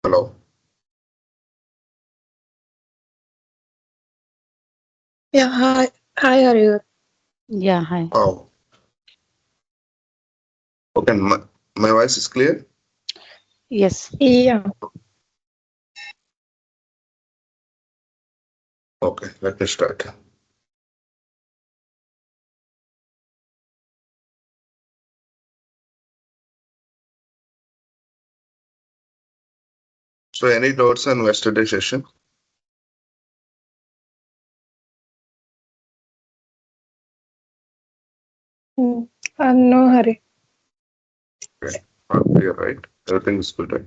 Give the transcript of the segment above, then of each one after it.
Hello. Yeah, hi. Hi, Arya. Yeah, hi. Oh, okay. My voice is clear. Yes. Yeah. Okay, let me start. So, any doubts on yesterday session? Mm. No hurry. Okay, all clear, right? Everything is good, right?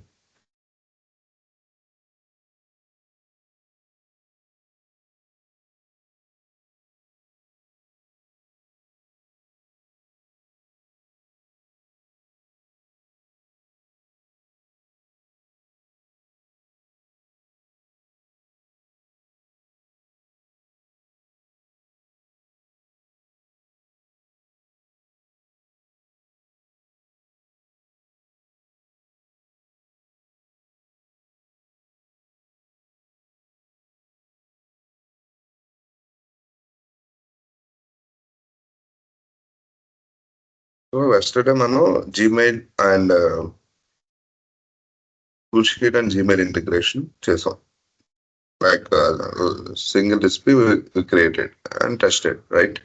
So, yesterday, Gmail and Toolsheet and Gmail integration చేసాం. Like single recipe we created and tested, right?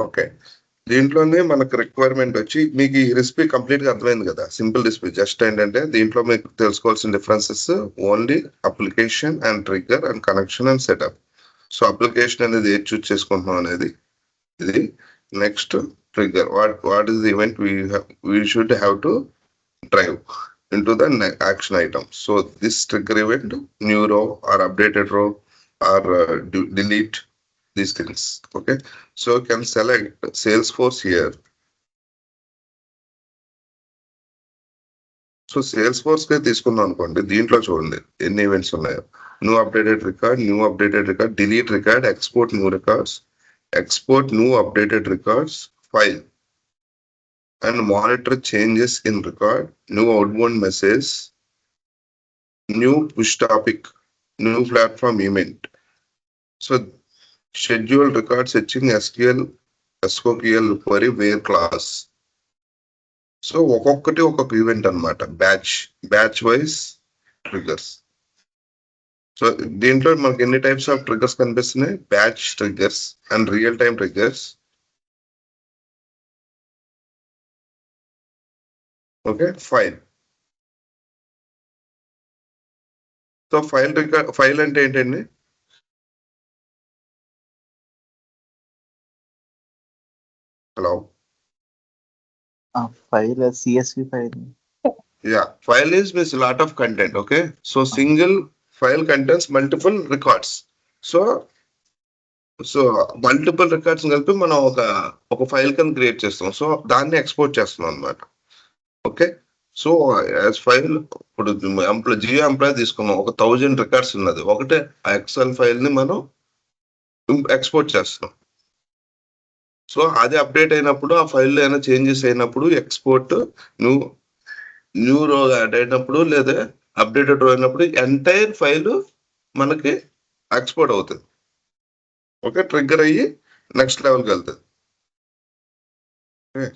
Okay. దీంట్లోనే మనకు requirement వచ్చి మీకు ఈ recipe complete గా అర్థమైంది కదా. Simple recipe just ఏంటంటే దీంట్లో మీకు తెలుసుకోవాల్సిన differences only application and trigger and connection and setup. So application అనేది ఏది చూస్ చేసుకుంటున్నాం అనేది ఇది. Next trigger what is the event we should have to drive into the action item. So this trigger event, new row or updated row or delete these things. Okay. So you can select Salesforce here. So sales force కి తీసుకుందాం అనుకోండి. దీంట్లో చూడండి ఎన్ని events ఉన్నాయో. New updated record, delete record, export new records, export new updated records, file and monitor changes in record, new outbound message, new push topic, new platform event. So schedule record setting SQL, SQL query where class. So ఒక్కొక్కటి ఒక్కొక్క event అనమాట. Batch wise triggers. So దీంట్లో మనకి ఎన్ని types of triggers కనిపిస్తున్నాయి? Batch triggers and real time triggers. Okay. So file అంటే ఏంటండి? Hello. File CSV file. Yeah, file is with lot of content. Okay, so single file contains multiple records. So multiple records కలిపి మనం ఒక file కింద create చేస్తాం. So దాన్ని export చేస్తున్నాం అనమాట. ఓకే. సో యాజ్ ఫైల్ ఇప్పుడు జియో ఎంప్లాయ్ తీసుకున్నాం, ఒక 1000 రికార్డ్స్ ఉన్నది. ఒకటే ఆ ఎక్సెల్ ఫైల్ ని మనం ఎక్స్పోర్ట్ చేస్తున్నాం. సో అది అప్డేట్ అయినప్పుడు ఆ ఫైల్లో ఏమైనా చేంజెస్ అయినప్పుడు ఎక్స్పోర్ట్ న్యూ రో యాడ్ అయినప్పుడు లేదా అప్డేటెడ్ రో అయినప్పుడు ఎంటైర్ ఫైల్ మనకి ఎక్స్పోర్ట్ అవుతుంది. ఓకే. ట్రిగ్గర్ అయ్యి నెక్స్ట్ లెవెల్కి వెళ్తుంది. Okay.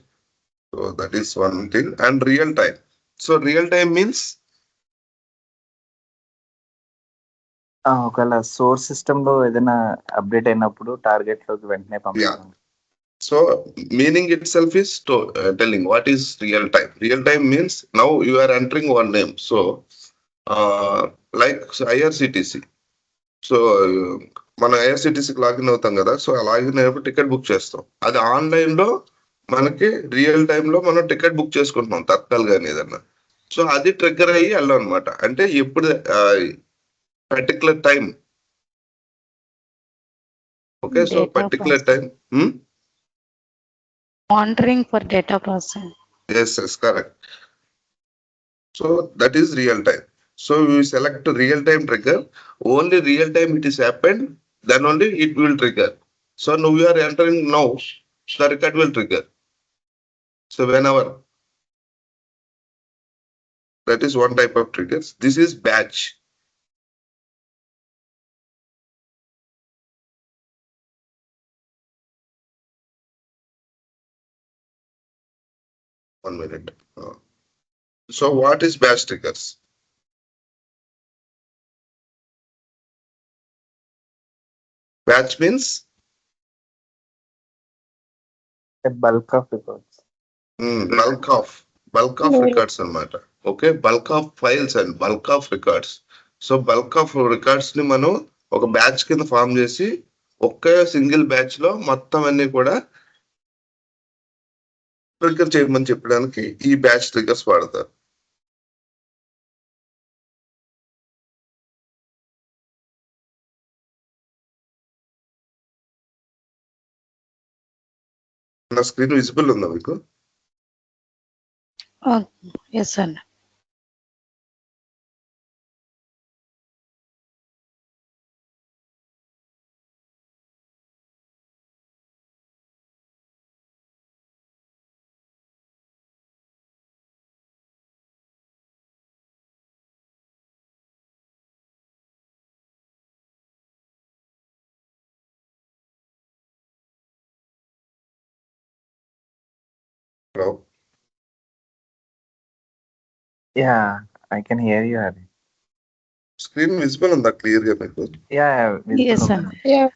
So that is one thing. And real time. So real time means ఒకవేళ సోర్స్ సిస్టమ్ లో ఏదైనా అప్డేట్ అయినప్పుడు టార్గెట్ లోకి వెంటనే పంపిస్తాం. So meaning itself is telling what is real time. Real time means now you are entering one name. So like IRCTC. So మనం ఐఆర్సిటీసీకి login అవుతాం కదా. సో లాగిన్ అయినప్పుడు టికెట్ బుక్ చేస్తాం. అది ఆన్లైన్ లో మనకి రియల్ టైమ్ లో మనం టికెట్ బుక్ చేసుకుంటున్నాం తత్కాల్ కానీ ఏదన్నా. సో అది ట్రిగ్గర్ అయ్యి వెళ్ళాం అనమాట. అంటే ఎప్పుడు particular time Okay, so Data particular processing. time. Monitoring for data processing. Yes, correct. So that is real time. So we select real time trigger. Only real time it is happened, then only it will trigger. So now we are entering now, the record will trigger. So whenever, that is one type of triggers. This is batch. One minute. So what is batch triggers? Batch means A bulk of records. bulk of records అన్నమాట. Okay, bulk of files and bulk of records. So bulk of records ని మనం ఒక batch కింద form చేసి ఒకే single batch లో మొత్తం అన్ని కూడా ట్రిగ్గర్ చేయమని చెప్పడానికి ఈ బ్యాచ్ ట్రిగ్గర్స్ వాడతారు. నా స్క్రీన్ విజిబుల్ ఉందా మీకు? Oh, yes, sir. Hello, Yeah, I can hear you, Hari. Screen visible ఉందా క్లియర్ గా మీకు? Yeah, visible Yes, sir. ఉంది. Yeah.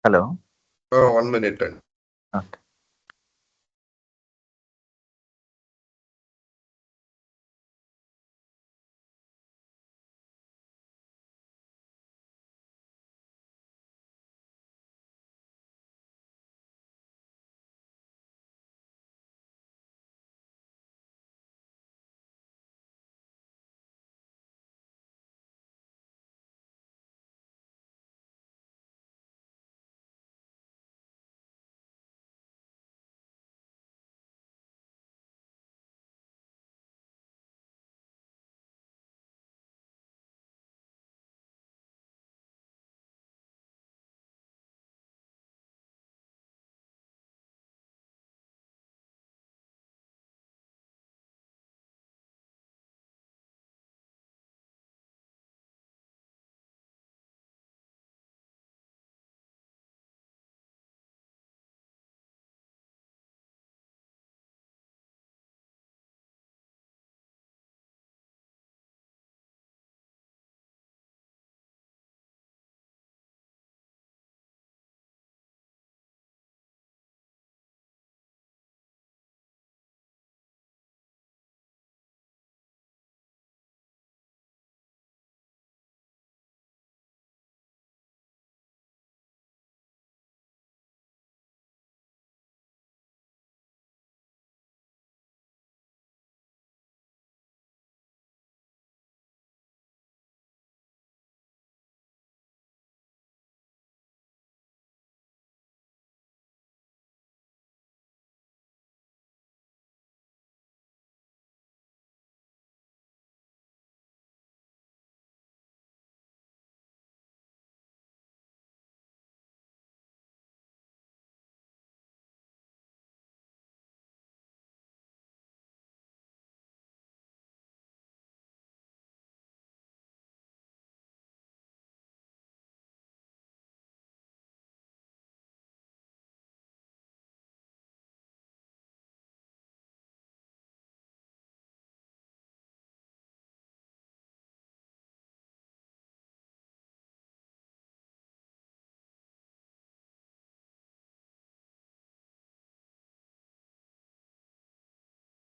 Hello. 1 minute అండి. Okay.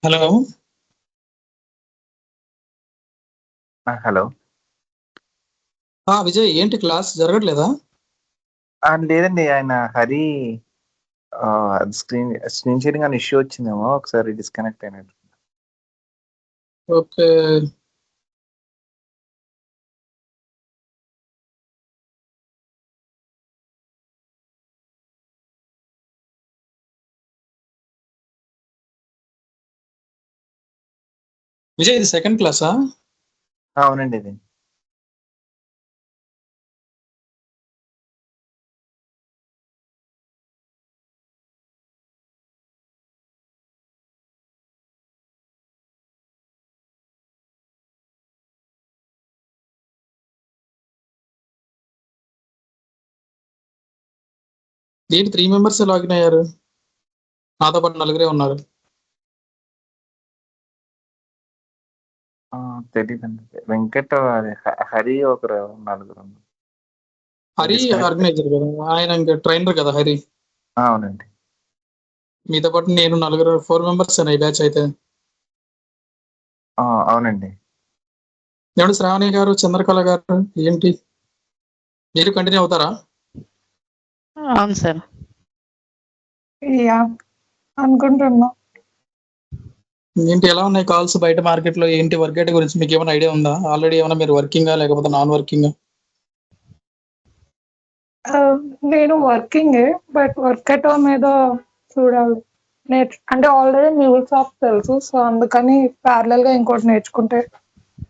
Hello hello. విజయ్, ఏంటి క్లాస్ జరగట్లేదా? లేదండి, ఆయన హరి స్క్రీన్ షేరింగ్ అని ఇష్యూ వచ్చిందేమో, ఒకసారి డిస్కనెక్ట్ అయినట్టు. ఓకే. విజయ్ ఇది సెకండ్ క్లాసా? అవునండి ఇది. ఏంటి 3 మెంబర్స్ లాగిన్ అయ్యారు? నాతో పాటు నలుగురే ఉన్నారు. తెలీదండి. వెంకట్ అది హరి ఒకరు నలుగురు. హరి Disconnect. ఆర్గనైజర్ కదా, ఆయన ఇంకా ట్రైనర్ కదా హరి. అవునండి. మీతో పాటు నేను నలుగురు 4 మెంబర్స్ ఈ బ్యాచ్ అయితే. అవునండి. ఏమంటే శ్రావణి గారు, చంద్రకళ గారు ఏంటి మీరు కంటిన్యూ అవుతారా? అవును సార్. యా అనుకుంటున్నా. ఏంటి ఎలా ఉన్నాయి కాల్స్ బయట మార్కెట్ లో? ఏంటి వర్క్ గురించి మీకు ఏమైనా ఐడియా ఉందా? ఆల్రెడీ ఏమైనా మీరు వర్కింగా లేకపోతే నాన్ వర్కింగ్? నేను వర్కింగ్, బట్ వర్క్ ఎటో మీద చూడాలి. అంటే ఆల్రెడీ మ్యూల్సాఫ్ట్ తెలుసు, సో అందుకని ప్యారలల్ గా ఇంకోటి నేర్చుకుంటే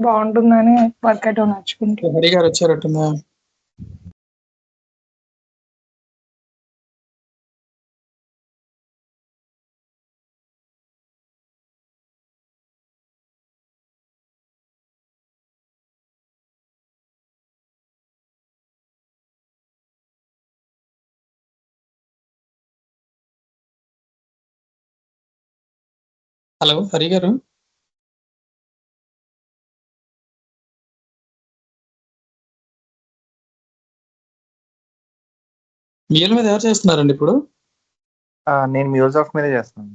బాగుంటుందని వర్క్ ఎటో నేర్చుకుంటాను. హరి గారు వచ్చారట్టుందా? హలో హరి గారు. మీల మీద ఎవరు చేస్తున్నారండి ఇప్పుడు? నేను మ్యూల్సాఫ్ట్ మీదే చేస్తాను.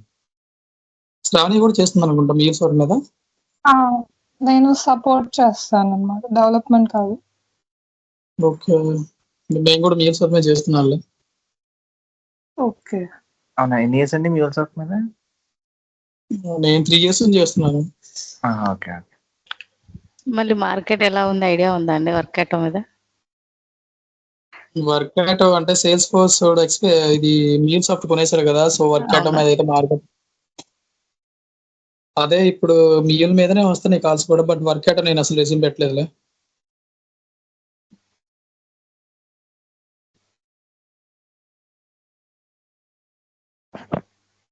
శ్రావణి కూడా చేస్తుంది అనుకుంటా మీల్ సోర్ మీద. నేను సపోర్ట్ చేస్తాను అన్నమాట, డెవలప్మెంట్ కాదు. ఓకే, మేము కూడా మీల్ సోర్ మీద చేస్తున్నాను. ఓకే. అవునా, ఎన్ని ఇయర్స్ అండి మ్యూల్సాఫ్ట్ మీద? నేను 3 years నుంచి చేస్తున్నాను. ఓకే. మళ్ళీ మార్కెట్ ఎలా ఉంది, ఐడియా ఉందా అండి వర్క్ అటో మీద? వర్క్ ఆటో అంటే సేల్స్ ఫోర్స్ ఇది మీల్ సాఫ్ట్ కొనేసారు కదా, సో వర్క్ ఆటో అవును. మీద అయితే మార్కెట్ అదే ఇప్పుడు మీల్ మీదనే వస్తున్నాయి కాల్స్ కూడా, బట్ వర్క్ ఆటో నేను అసలు రెజ్యూమ్ పెట్టలేదులే.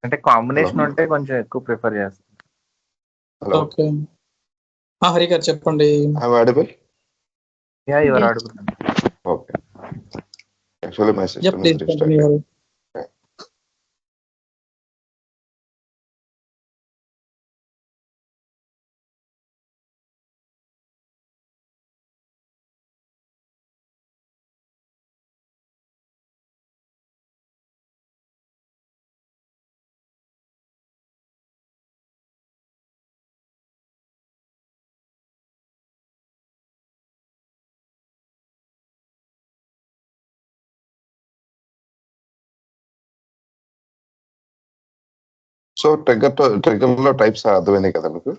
అంటే కాంబినేషన్ ఉంటే కొంచెం ఎక్కువ ప్రిఫర్ చేస్తాను. Hello, okay. హరి గారు చెప్పండి. I'm audible. ఎవరు Yes. అడుగుతుంది? Okay, actually my system is please continue restarted. Hari. So trigger లో టైప్స్ అర్థమైనాయి కదా మీకు?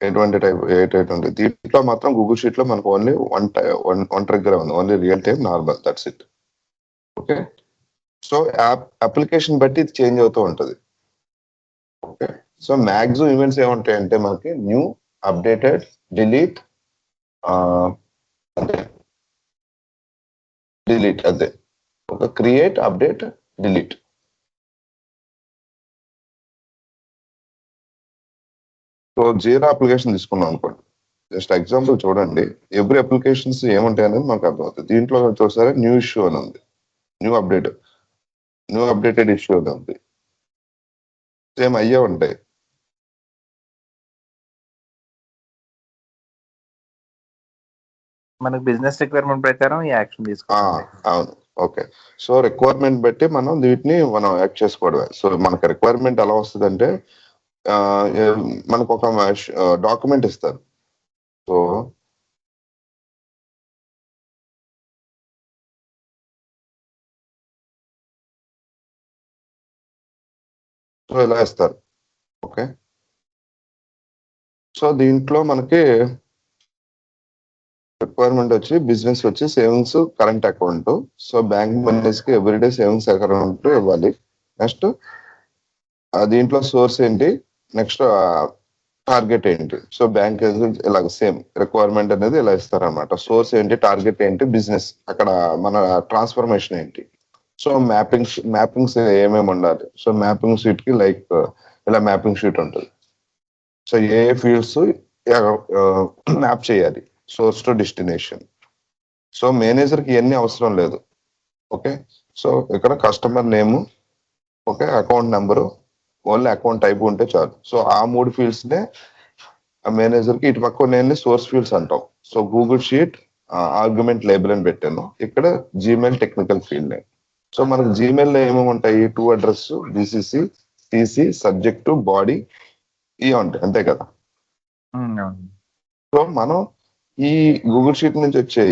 ఎటువంటి టైప్ ఎటువంటి దీంట్లో మాత్రం గూగుల్ షీట్ లో మనకు ఓన్లీ వన్ ట్రిగ్గర్ ఉంది, only real time normal, that's it. Okay, so application బట్టి ఇది చేంజ్ అవుతూ ఉంటుంది. ఓకే, సో మ్యాక్సిమం ఈవెంట్స్ ఏముంటాయంటే మనకి న్యూ, అప్డేటెడ్, డిలీట్, అదే డిలీట్, అదే ఒక create, update, delete. So zero application తీసుకున్నాం అనుకోండి, జస్ట్ ఎగ్జాంపుల్ చూడండి. ఎవ్రీ అప్లికేషన్స్ ఏముంటాయి అనేది మనకు అర్థమవుతుంది. దీంట్లో చూసారా న్యూ ఇష్యూ అని ఉంది, న్యూ అప్డేటెడ్ ఇష్యూ అని ఉంది. సేమ్ అయ్యే ఉంటాయి. మనకు బిజినెస్ రిక్వైర్మెంట్ ప్రకారం ఈ యాక్షన్ తీసుకోవాలి. అవును. ఓకే, సో రిక్వైర్మెంట్ బట్టి మనం వీటిని యాక్ట్ చేసుకోవడమే. సో మనకి రిక్వైర్మెంట్ ఎలా వస్తుందంటే మనకు ఒక డాక్యుమెంట్ ఇస్తారు. సో ఇలా ఇస్తారు. ఓకే, సో దీంట్లో మనకి రిక్వైర్మెంట్ వచ్చి బిజినెస్ వచ్చి savings current account. So bank manage కి ఎవ్రీడే సేవింగ్స్ అకౌంట్ ఇవ్వాలి. నెక్స్ట్ దీంట్లో సోర్స్ ఏంటి, నెక్స్ట్ టార్గెట్ ఏంటి. సో బ్యాంక్ ఇలాగ సేమ్ రిక్వైర్మెంట్ అనేది ఇలా ఇస్తారనమాట. సోర్స్ ఏంటి, టార్గెట్ ఏంటి, బిజినెస్ అక్కడ మన ట్రాన్స్ఫర్మేషన్ ఏంటి. సో మ్యాపింగ్స్ ఏమేమి ఉండాలి. సో మ్యాపింగ్ షీట్ కి లైక్ ఇలా మ్యాపింగ్ షీట్ ఉంటుంది. సో ఏ ఫీల్డ్స్ మ్యాప్ చేయాలి, source to destination. So manager కి ఇవన్నీ అవసరం లేదు. ఓకే, సో ఇక్కడ customer name, okay, account number, only account type ఉంటే చాలు. సో ఆ 3 ఫీల్డ్స్ నే మేనేజర్ కి ఇటు పక్క నేను సోర్స్ ఫీల్డ్స్ అంటాం. So Google sheet argument label అని పెట్టాను. ఇక్కడ Gmail technical field name. So మనకు జీమెయిల్ లో ఏమేమి ఉంటాయి, to address, BCC, TC, subject, body, ఇవి ఉంటాయి, అంతే కదా. సో మనం ఈ గూగుల్ షీట్ నుంచి వచ్చే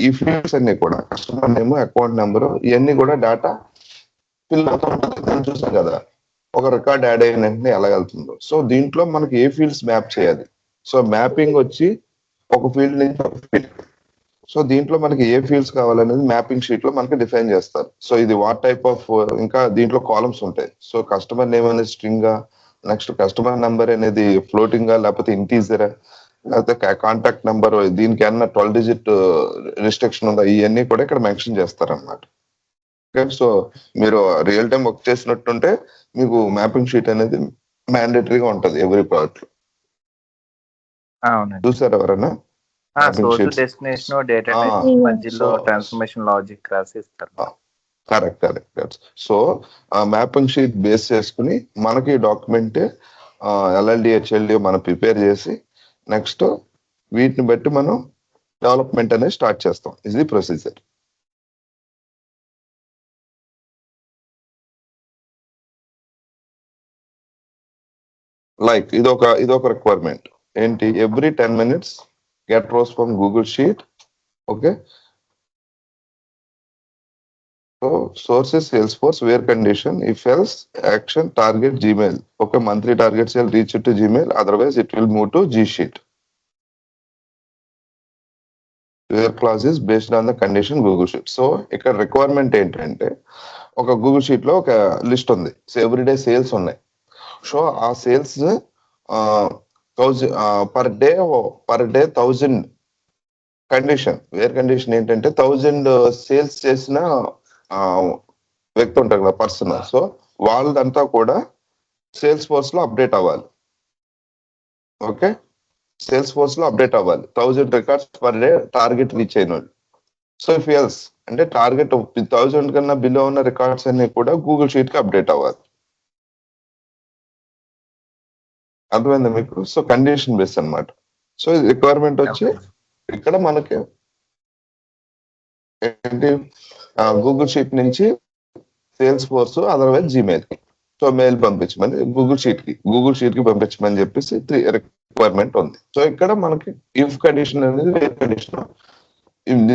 ఈ ఫీల్డ్స్ అన్ని కూడా కస్టమర్ నేమ్, అకౌంట్ నెంబర్, ఇవన్నీ కూడా డేటా ఫిల్ అవుతూ ఉంటుంది. చూసాం కదా ఒక రికార్డ్ యాడ్ అయిన వెంటనే ఎలా వెళ్తుందో. సో దీంట్లో మనకి ఏ ఫీల్డ్స్ మ్యాప్ చేయాలి. సో మ్యాపింగ్ వచ్చి ఒక ఫీల్డ్ నుంచి ఒక ఫీల్డ్. సో దీంట్లో మనకి ఏ ఫీల్డ్స్ కావాలనేది మ్యాపింగ్ షీట్ లో మనకి డిఫైన్ చేస్తారు. సో ఇది వాట్ టైప్ ఆఫ్, ఇంకా దీంట్లో కాలమ్స్ ఉంటాయి. సో కస్టమర్ నేమ్ అనేది స్ట్రింగ్, నెక్స్ట్ కస్టమర్ నెంబర్ అనేది ఫ్లోటింగ్ లేకపోతే ఇంటీజర్, లేకపోతే కాంటాక్ట్ నెంబర్, దీనికి ఏమన్నా 12 డిజిట్ రిస్ట్రిక్షన్ ఉందా, ఇవన్నీ కూడా ఇక్కడ మెన్షన్ చేస్తారన్నమాట. సో మీరు రియల్ టైం వర్క్ చేసినట్టుంటే మీకు మ్యాపింగ్ షీట్ అనేది మ్యాండేటరీగా ఉంటది ఎవ్రీ ప్రాజెక్ట్ లో. చూసారు ఎవరైనా? డెస్టినేషన్ డేటా మధ్యలో ట్రాన్స్ఫర్మేషన్ లాజిక్ రాసి ఇస్తారు. Correct. So mapping sheet base చేసుకుని మనకి డాక్యుమెంట్ ఎల్ఎల్డి, హెచ్ఎల్డి మనం ప్రిపేర్ చేసి నెక్స్ట్ వీటిని బట్టి మనం డెవలప్మెంట్ అనేది స్టార్ట్ చేస్తాం. ఇది ప్రొసీజర్. లైక్ ఇదొక రిక్వైర్మెంట్ ఏంటి, every 10 minutes get rows from Google sheet. Okay, so sources Salesforce, where condition, if else, action, target, Gmail. Okay, monthly target sale reach to Gmail, otherwise it will move to G sheet. Where clause is based on the condition Google sheet. So ఇక్కడ requirement ఏంటంటే ఒక Google sheet లో ఒక list ఉంది. So everyday sales ఉన్నాయి. So ఆ sales per day 1000 condition. Where condition ఏంటంటే 1000 sales చేసిన వ్యక్తి ఉంటారు కదా, పర్సన్. సో వాళ్ళదంతా కూడా సేల్స్ ఫోర్స్ లో అప్డేట్ అవ్వాలి. ఓకే, సేల్స్ ఫోర్స్ లో అప్డేట్ అవ్వాలి. 1000 records per day target reach అయిన వాళ్ళు. సో ఇఫ్ ఎల్స్ అంటే టార్గెట్ 1000 కన్నా బిలో ఉన్న రికార్డ్స్ అన్ని కూడా గూగుల్ షీట్ కి అప్డేట్ అవ్వాలి. అర్థమైందా మీకు? సో కండిషన్ బేస్ అన్నమాట. సో రిక్వైర్మెంట్ వచ్చి ఇక్కడ మనకి ఏంటి, గూగుల్ షీట్ నుంచి సేల్స్ ఫోర్స్, అదర్వైజ్ జీమెయిల్ కి. సో మెయిల్ పంపించమని గూగుల్ షీట్ కి పంపించమని చెప్పేసి రిక్వైర్మెంట్ ఉంది. సో ఇక్కడ మనకి ఇఫ్ కండిషన్ అనేది వేర్ కండిషన్,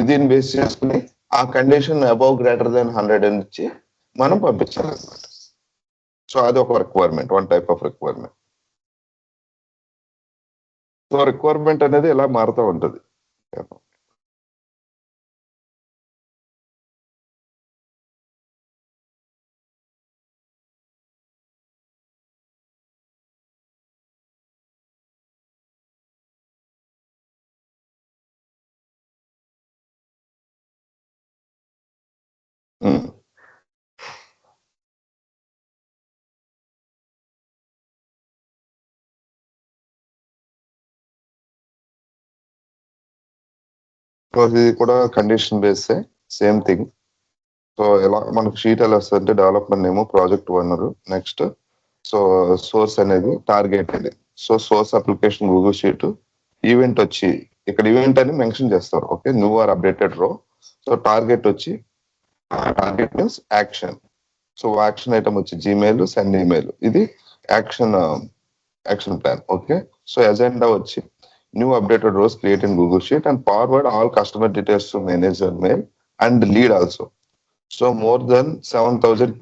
దీన్ని బేస్ చేసుకుని ఆ కండిషన్ అబౌవ్ గ్రేటర్ దెన్ 100 నుంచి మనం పంపించాలి అనమాట. సో అది ఒక requirement, one type of requirement. So requirement అనేది ఎలా మారుతూ ఉంటుంది. సో ఇది కూడా condition base, same thing. So ఎలా మనకు షీట్ ఎలా వస్తుంది అంటే development name, project owner, next so source అనేది టార్గెట్ అనేది. So source application Google sheet, event వచ్చి ఇక్కడ ఈవెంట్ అని మెన్షన్ చేస్తారు. ఓకే, న్యూ ఆర్ అప్డేటెడ్ రో. సో టార్గెట్ వచ్చి target means action. So action item వచ్చి జీమెయిల్, సెండ్ ఈమెయిల్, ఇది action plan. Okay, so agenda వచ్చి new updated rows create in Google sheet and forward all customer details to manager mail and lead also. So more than 7,000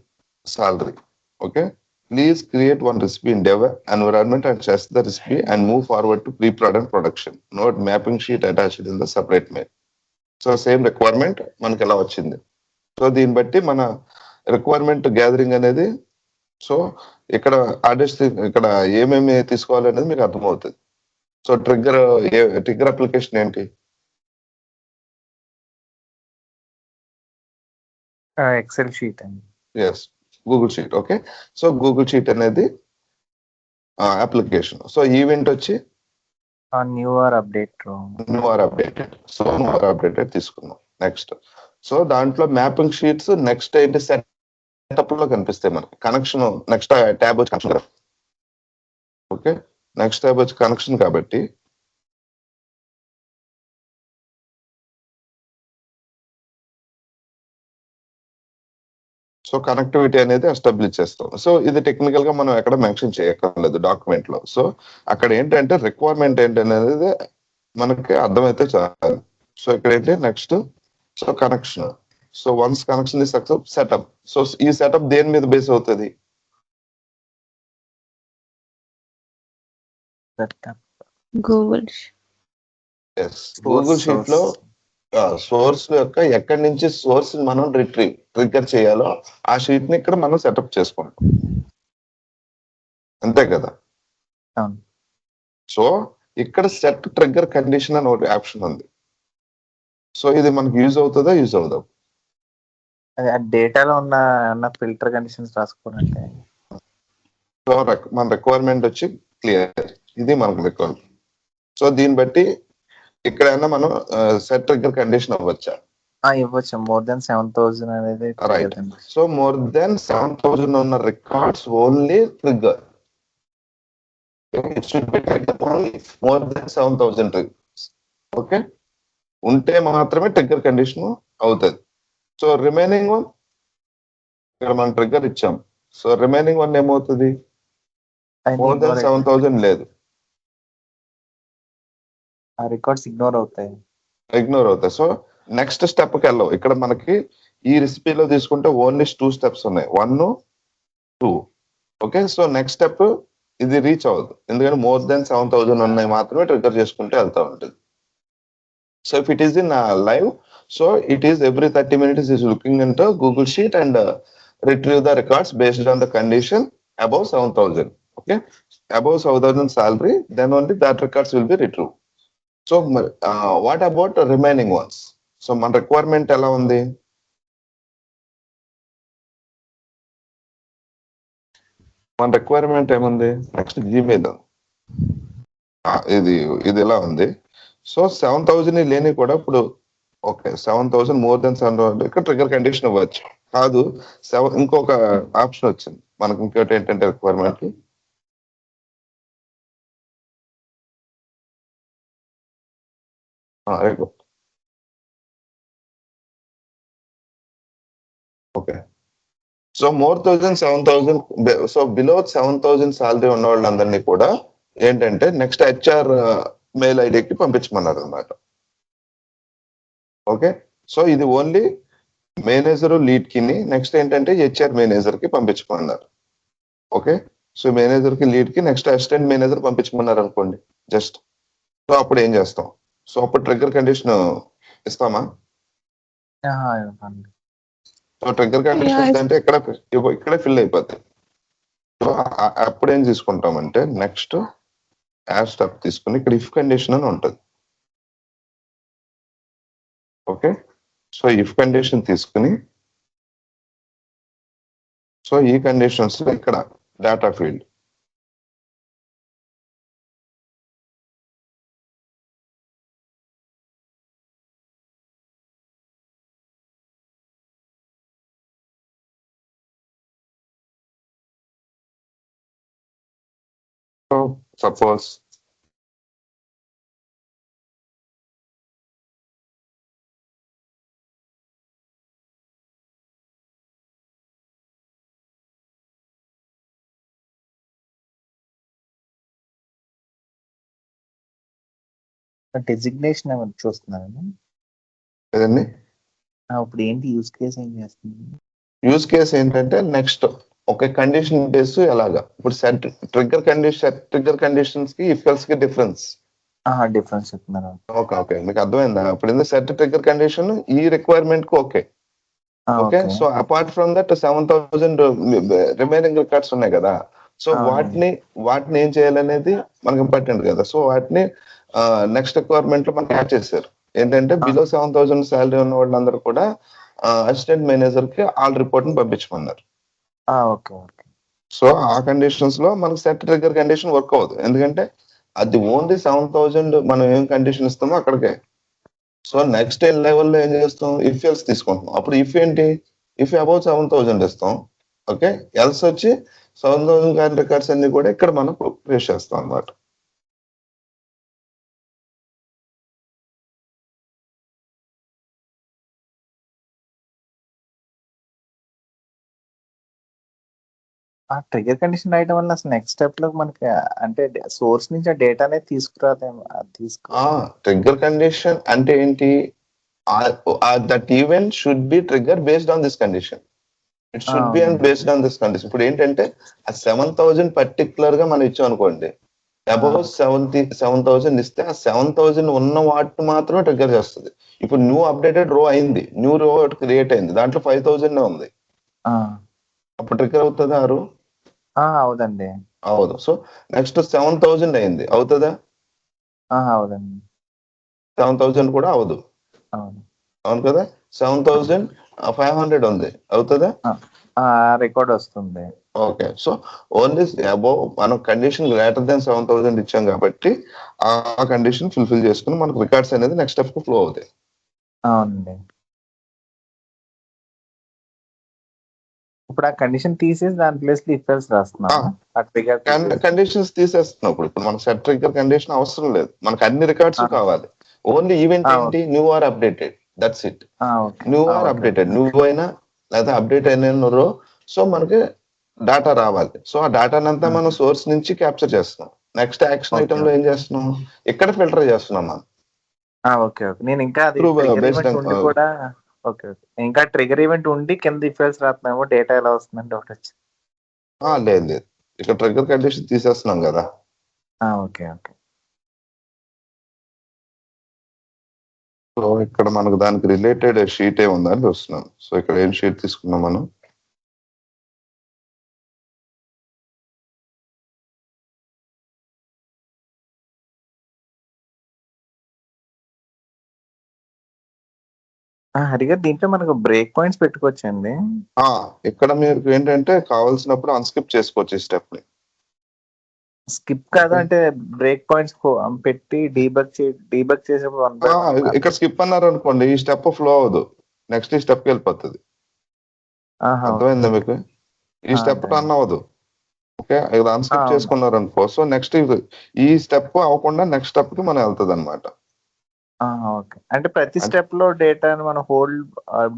salary. Okay, Please create one recipe in dev environment and test the recipe and move forward to pre-prod production. Note mapping sheet attached in the separate mail. So same requirement మనకి ఎలా వచ్చింది. So దీన్ని బట్టి మన requirement gathering అనేది, so ఇక్కడ orders ఇక్కడ ఏమేమి తీసుకోవాలనేది మీకు అర్థమవుతుంది. సో ట్రిగ్గర్ అప్లికేషన్ ఏంటి? ఎక్సెల్ షీట్ అండి. Yes, Google sheet. Okay, so Google sheet అనేది అప్లికేషన్. సో ఈవెంట్ వచ్చి new or update. So new or updated తీసుకున్నాం. నెక్స్ట్, సో దాంట్లో మ్యాపింగ్ షీట్స్ నెక్స్ట్ ఏంటి సెటప్ లో కనిపిస్తాయి మనకి. కనెక్షన్ నెక్స్ట్ ట్యాబ్ వచ్చి కనెక్షన్. ఓకే, నెక్స్ట్ ట్యాబ్ వచ్చి కనెక్షన్ కాబట్టి సో కనెక్టివిటీ అనేది ఎస్టాబ్లిష్ చేస్తాం. సో ఇది టెక్నికల్ గా మనం ఎక్కడ మెన్షన్ చేయక్కర్లేదు డాక్యుమెంట్ లో. సో అక్కడ ఏంటంటే రిక్వైర్మెంట్ ఏంటనేది మనకి అర్థమైతే చాలు. సో ఇక్కడ ఏంటి next, so connection. So once connection is success, setup. So ఈ సెటప్ దేని మీద బేస్ అవుతుంది? గూగుల్ గూగుల్ షీట్ లో సోర్స్ యొక్క ఎక్కడి నుంచి సోర్స్ మనం ట్రిగ్గర్ చేయాలో ఆ షీట్ ని ఇక్కడ మనం సెటప్ చేసుకుంటాం. అంతే కదా? సో ఇక్కడ సెట్ ట్రిగ్గర్ కండిషన్ అని ఒక ఆప్షన్ ఉంది. సో ఇది మనకి యూజ్ అవుతుందా, యూజ్ అవుదా? డేటాలో ఉన్న ఫిల్టర్ కండిషన్స్ రాసుకోవాలంటే సో మన రిక్వైర్మెంట్ వచ్చి క్లియర్, ఇది మనకు రిక్వైర్మెంట్. సో దీన్ని బట్టి ఇక్కడైనా మనం సెట్ ట్రిగ్గర్ కండిషన్ అవ్వచ్చా? ఇవ్వచ్చు. మోర్ దెన్ 7,000 అనేది రైట్. సో మోర్ దెన్ 7,000 ఉన్న records only trigger. It should be trigger only more than 7,000 triggers. Okay, ఉంటే మాత్రమే ట్రిగ్గర్ కండిషన్ అవుతుంది. సో రిమైనింగ్ వన్, ఇక్కడ మనం ట్రిగ్గర్ ఇచ్చాం. సో రిమైనింగ్ వన్ ఏమవుతుంది? మోర్ దెన్ 7,000 లేదు, ఆ రికార్డ్స్ ఇగ్నోర్ అవుతాయి. సో నెక్స్ట్ స్టెప్ కి వెళ్ళవు. ఇక్కడ మనకి ఈ రెసిపీలో తీసుకుంటే ఓన్లీ 2 స్టెప్స్ ఉన్నాయి, 1, 2. ఓకే, సో నెక్స్ట్ స్టెప్ ఇది రీచ్ అవ్వదు, ఎందుకంటే మోర్ దెన్ 7,000 ఉన్నాయి మాత్రమే ట్రిగ్గర్ చేసుకుంటే వెళ్తా ఉంటుంది. So if it is in live, so it is every 30 minutes is looking into Google Sheet and retrieve the records based on the condition above 7,000. Okay, above 7,000 salary, then only that records will be retrieved. So what about the remaining ones? So మన requirement ఎలా ఉంది? మన requirement ఏముంది? Next Gmail ఇది ఎలా ఉంది? So 7,000 లేని కూడా ఇప్పుడు ఓకే 7,000 మోర్ దెన్ 7,000 ఇక్కడ ట్రిగ్గర్ కండిషన్ ఇవ్వచ్చు. కాదు, ఇంకొక ఆప్షన్ వచ్చింది మనకి. ఇంకోటి ఏంటంటే requirement okay. So more 7,000, so below 7,000 salary ఉన్న వాళ్ళందరినీ కూడా ఏంటంటే నెక్స్ట్ HR మెయిల్ ఐడికి పంపించమన్నారు అనమాట. ఓకే, సో ఇది ఓన్లీ మేనేజర్ లీడ్ కి, నెక్స్ట్ ఏంటంటే HR మేనేజర్ కి పంపించమన్నారు. ఓకే, సో మేనేజర్ కి లీడ్ కి నెక్స్ట్ అసిస్టెంట్ మేనేజర్ పంపించమన్నారు అనుకోండి జస్ట్. సో అప్పుడు ఏం చేస్తాం? సో అప్పుడు ట్రిగ్గర్ కండిషన్ ఇస్తామా? సో ట్రిగ్గర్ కండిషన్ అంటే ఇక్కడ ఫిల్ అయిపోతాయి. సో అప్పుడు ఏం తీసుకుంటామంటే నెక్స్ట్ యాడ్ స్టెప్ తీసుకుని ఇక్కడ ఇఫ్ కండిషన్ అని ఉంటుంది. ఓకే, సో ఇఫ్ కండిషన్ తీసుకుని, సో ఈ కండిషన్స్ ఇక్కడ డేటా ఫీల్డ్ సపోజ్ డెసిగ్నేషన్ ఏమైనా చూస్తున్నారా? ఏదండి ఇప్పుడు ఏంటి యూజ్ కేస్ ఏం చేస్తుంది? యూజ్ కేస్ ఏంటంటే నెక్స్ట్ ఒక కండిషన్ బేస్ ఎలాగా ఇప్పుడు సెట్ ట్రిగ్గర్ కండిషన్స్ కి ఇఫ్ ఎల్స్ కి డిఫరెన్స్. డిఫరెన్స్ చెప్తున్నారు. ఓకే మీకు అర్థమైందా? ఇప్పుడు సెట్ ట్రిగ్గర్ కండిషన్ ఈ రిక్వైర్మెంట్ కి okay. So apart from that 7,000 remaining records ఉన్నాయి కదా. సో వాటిని ఏం చేయాలనేది మనకి ఇంపార్టెంట్ కదా. సో వాటిని నెక్స్ట్ రిక్వైర్మెంట్ లో మనకి యాడ్ చేశారు. ఏంటంటే బిలో 7,000 శాలరీ ఉన్న వాళ్ళందరూ కూడా అసిస్టెంట్ మేనేజర్ కి ఆల్ రిపోర్ట్ ని పంపించమన్నారు. సో ఆ కండిషన్స్ లో మనకి సెట్ ట్రిగ్గర్ కండిషన్ వర్క్ అవ్వదు. ఎందుకంటే అది ఓన్లీ 7,000 మనం ఏం కండిషన్ ఇస్తామో అక్కడికే. సో నెక్స్ట్ లెవెల్లో ఏం చేస్తాం, ఇఫ్ ఎల్స్ తీసుకుంటాం. అప్పుడు ఇఫ్ ఏంటి, ఇఫ్ అబౌవ్ 7,000 ఇస్తాం. ఓకే, ఎల్స్ వచ్చి 7,000 కానీ రికార్డ్స్ అన్ని కూడా ఇక్కడ మనం ప్లేస్ చేస్తాం అన్నమాట. ట్రిగ్గర్ కండిషన్ రాయడం వల్ల అసలు నెక్స్ట్ స్టెప్ లో మనకి అంటే సోర్స్ నుంచి ఆ డేటా అనేది తీసుకురాదేమో. ట్రిగ్గర్ కండిషన్ అంటే ఏంటి, that event should be trigger based on this condition. It should be and based on this condition. ఇప్పుడు ఏంటంటే ఆ 7,000 పర్టికులర్ గా మనం ఇచ్చాం అనుకోండి, అబౌవ్ 7,000 ఇస్తే ఆ 7,000 ఉన్న వాటిని మాత్రమే ట్రిగ్గర్ చేస్తుంది. ఇప్పుడు న్యూ అప్డేటెడ్ రో అయింది, న్యూ రో క్రియేట్ అయింది, దాంట్లో 5,000 ఉంది, అప్పుడు ట్రిగ్గర్ అవుతుందా? అవుదండి, అవదు. సో నెక్స్ట్ 7,000 అయింది, అవుతుందా? అవుదండి, 7,000 కూడా అవదు. అవును కదా. 7,500 ఉంది, అవుతుందా? రికార్డ్ వస్తుంది. ఓకే, సో ఓన్లీ అబౌవ్ మనం కండిషన్ గ్రేటర్ దాన్ 7,000 ఇచ్చాం కాబట్టి ఆ కండిషన్ ఫుల్ఫిల్ చేసుకుని మనకు రికార్డ్స్ అనేది నెక్స్ట్ స్టెప్ కు ఫ్లో అవుతాయి. అవునండి. ఇప్పుడు ఆ కండిషన్ తీసేసి దాని ప్లేస్ లో ఇఫ్ ఎల్స్ రాస్తున్నాం. కండిషన్స్ తీసేస్తున్నప్పుడు ఇప్పుడు మనకు సెట్ ట్రిగ్గర్ కండిషన్ అవసరం లేదు, మనకు అన్ని రికార్డ్స్ కావాలి. ఓన్లీ ఈవెంట్ ఏంటి, new or updated, that's it. New or updated, new అయినా లేదా అప్డేట్ అయిన రో, సో మనకి డేటా రావాలి. సో ఆ డేటానంతా మనం సోర్స్ నుంచి క్యాప్చర్ చేస్తున్నాం. నెక్స్ట్ యాక్షన్ ఐటమ్ లో ఏం చేస్తున్నాం, ఇక్కడ ఫిల్టర్ చేస్తున్నాం మనం. నేను ఇంకా కూడా ఇంకా ట్రిగర్ ఈవెంట్ ఉండి కింద ఇఫ్ ఎల్స్ రాస్తున్నామో డేటా ఎలా వస్తుందని డౌట్ వచ్చింది. లేదు, ఇక్కడ ట్రిగ్గర్ కండిషన్ తీసేస్తున్నాం కదా. సో ఇక్కడ మనకు దానికి రిలేటెడ్ షీట్ ఏ ఉందని చూస్తున్నాం. సో ఇక్కడ ఏం షీట్ తీసుకున్నాం మనం, హరిగా దీంట్లో మనకు బ్రేక్ పాయింట్స్ పెట్టుకోవచ్చండి. ఇక్కడ మీరు ఏంటంటే కావాల్సినప్పుడు అన్స్కిప్ చేసుకోవచ్చు ఈ స్టెప్ ని. స్కిప్ కాదు అంటే బ్రేక్ పాయింట్స్ పెట్టి డీబగ్ చేసేప్పుడు ఇక్కడ స్కిప్ అన్నారు అనుకోండి, ఈ స్టెప్ ఫ్లో అవ్వదు, నెక్స్ట్ ఈ స్టెప్ కి వెళ్ళిపోతుంది. అర్థమైందా మీకు? ఈ స్టెప్ రన్ అవ్వదు. ఓకే, ఇది అన్స్కిప్ చేసుకున్నారు అనుకో, సో నెక్స్ట్ ఈ స్టెప్ అవ్వకుండా నెక్స్ట్ స్టెప్ కి మనం వెళ్తుంది అనమాట. అంటే ప్రతి స్టెప్ లో డేటాని మనం హోల్డ్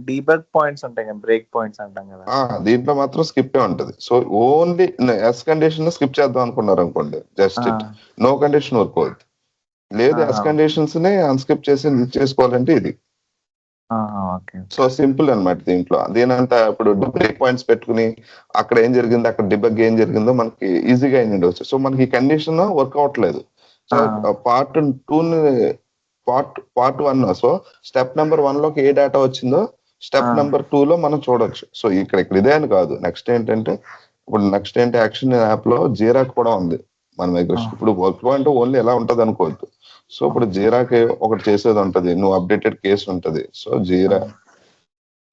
డీబగ్ పాయింట్స్ ఉంటాయి కదా, బ్రేక్ పాయింట్స్ అంటాం కదా. దీంట్లో మాత్రం స్కిప్ ఉంటది. So only yes condition skip చేద్దాం అనుకున్నారు అనుకోండి, just it no condition work అవుతుంది. లేదు ఎస్ కండిషన్స్ ని అన్స్కిప్ చేసుకోవాలంటే ఇది. సో సింపుల్ అనమాట. దీంట్లో దీనంతా ఇప్పుడు బ్రేక్ పాయింట్స్ పెట్టుకుని అక్కడ ఏం జరిగిందో, అక్కడ డిబగ్ ఏం జరిగిందో మనకి ఈజీగా అయి ఉండవచ్చు. సో మనకి ఈ కండిషన్ వర్క్ అవ్వట్లేదు. So part 1, so step number 1 లోకి ఏ డేటా వచ్చిందో స్టెప్ నెంబర్ 2 లో మనం చూడొచ్చు. సో ఇక్కడ ఇదే అని కాదు, నెక్స్ట్ ఏంటంటే ఇప్పుడు నెక్స్ట్ ఏంటి యాక్షన్ యాప్ లో జీరా కూడా ఉంది మన దగ్గర. ఇప్పుడు వర్క్ ఫ్లో అంటే ఓన్లీ ఎలా ఉంటది అనుకోవద్దు. సో ఇప్పుడు జీరాకి ఒకటి చేసేది ఉంటది, నువ్వు అప్డేటెడ్ కేసు ఉంటది. సో జీరా,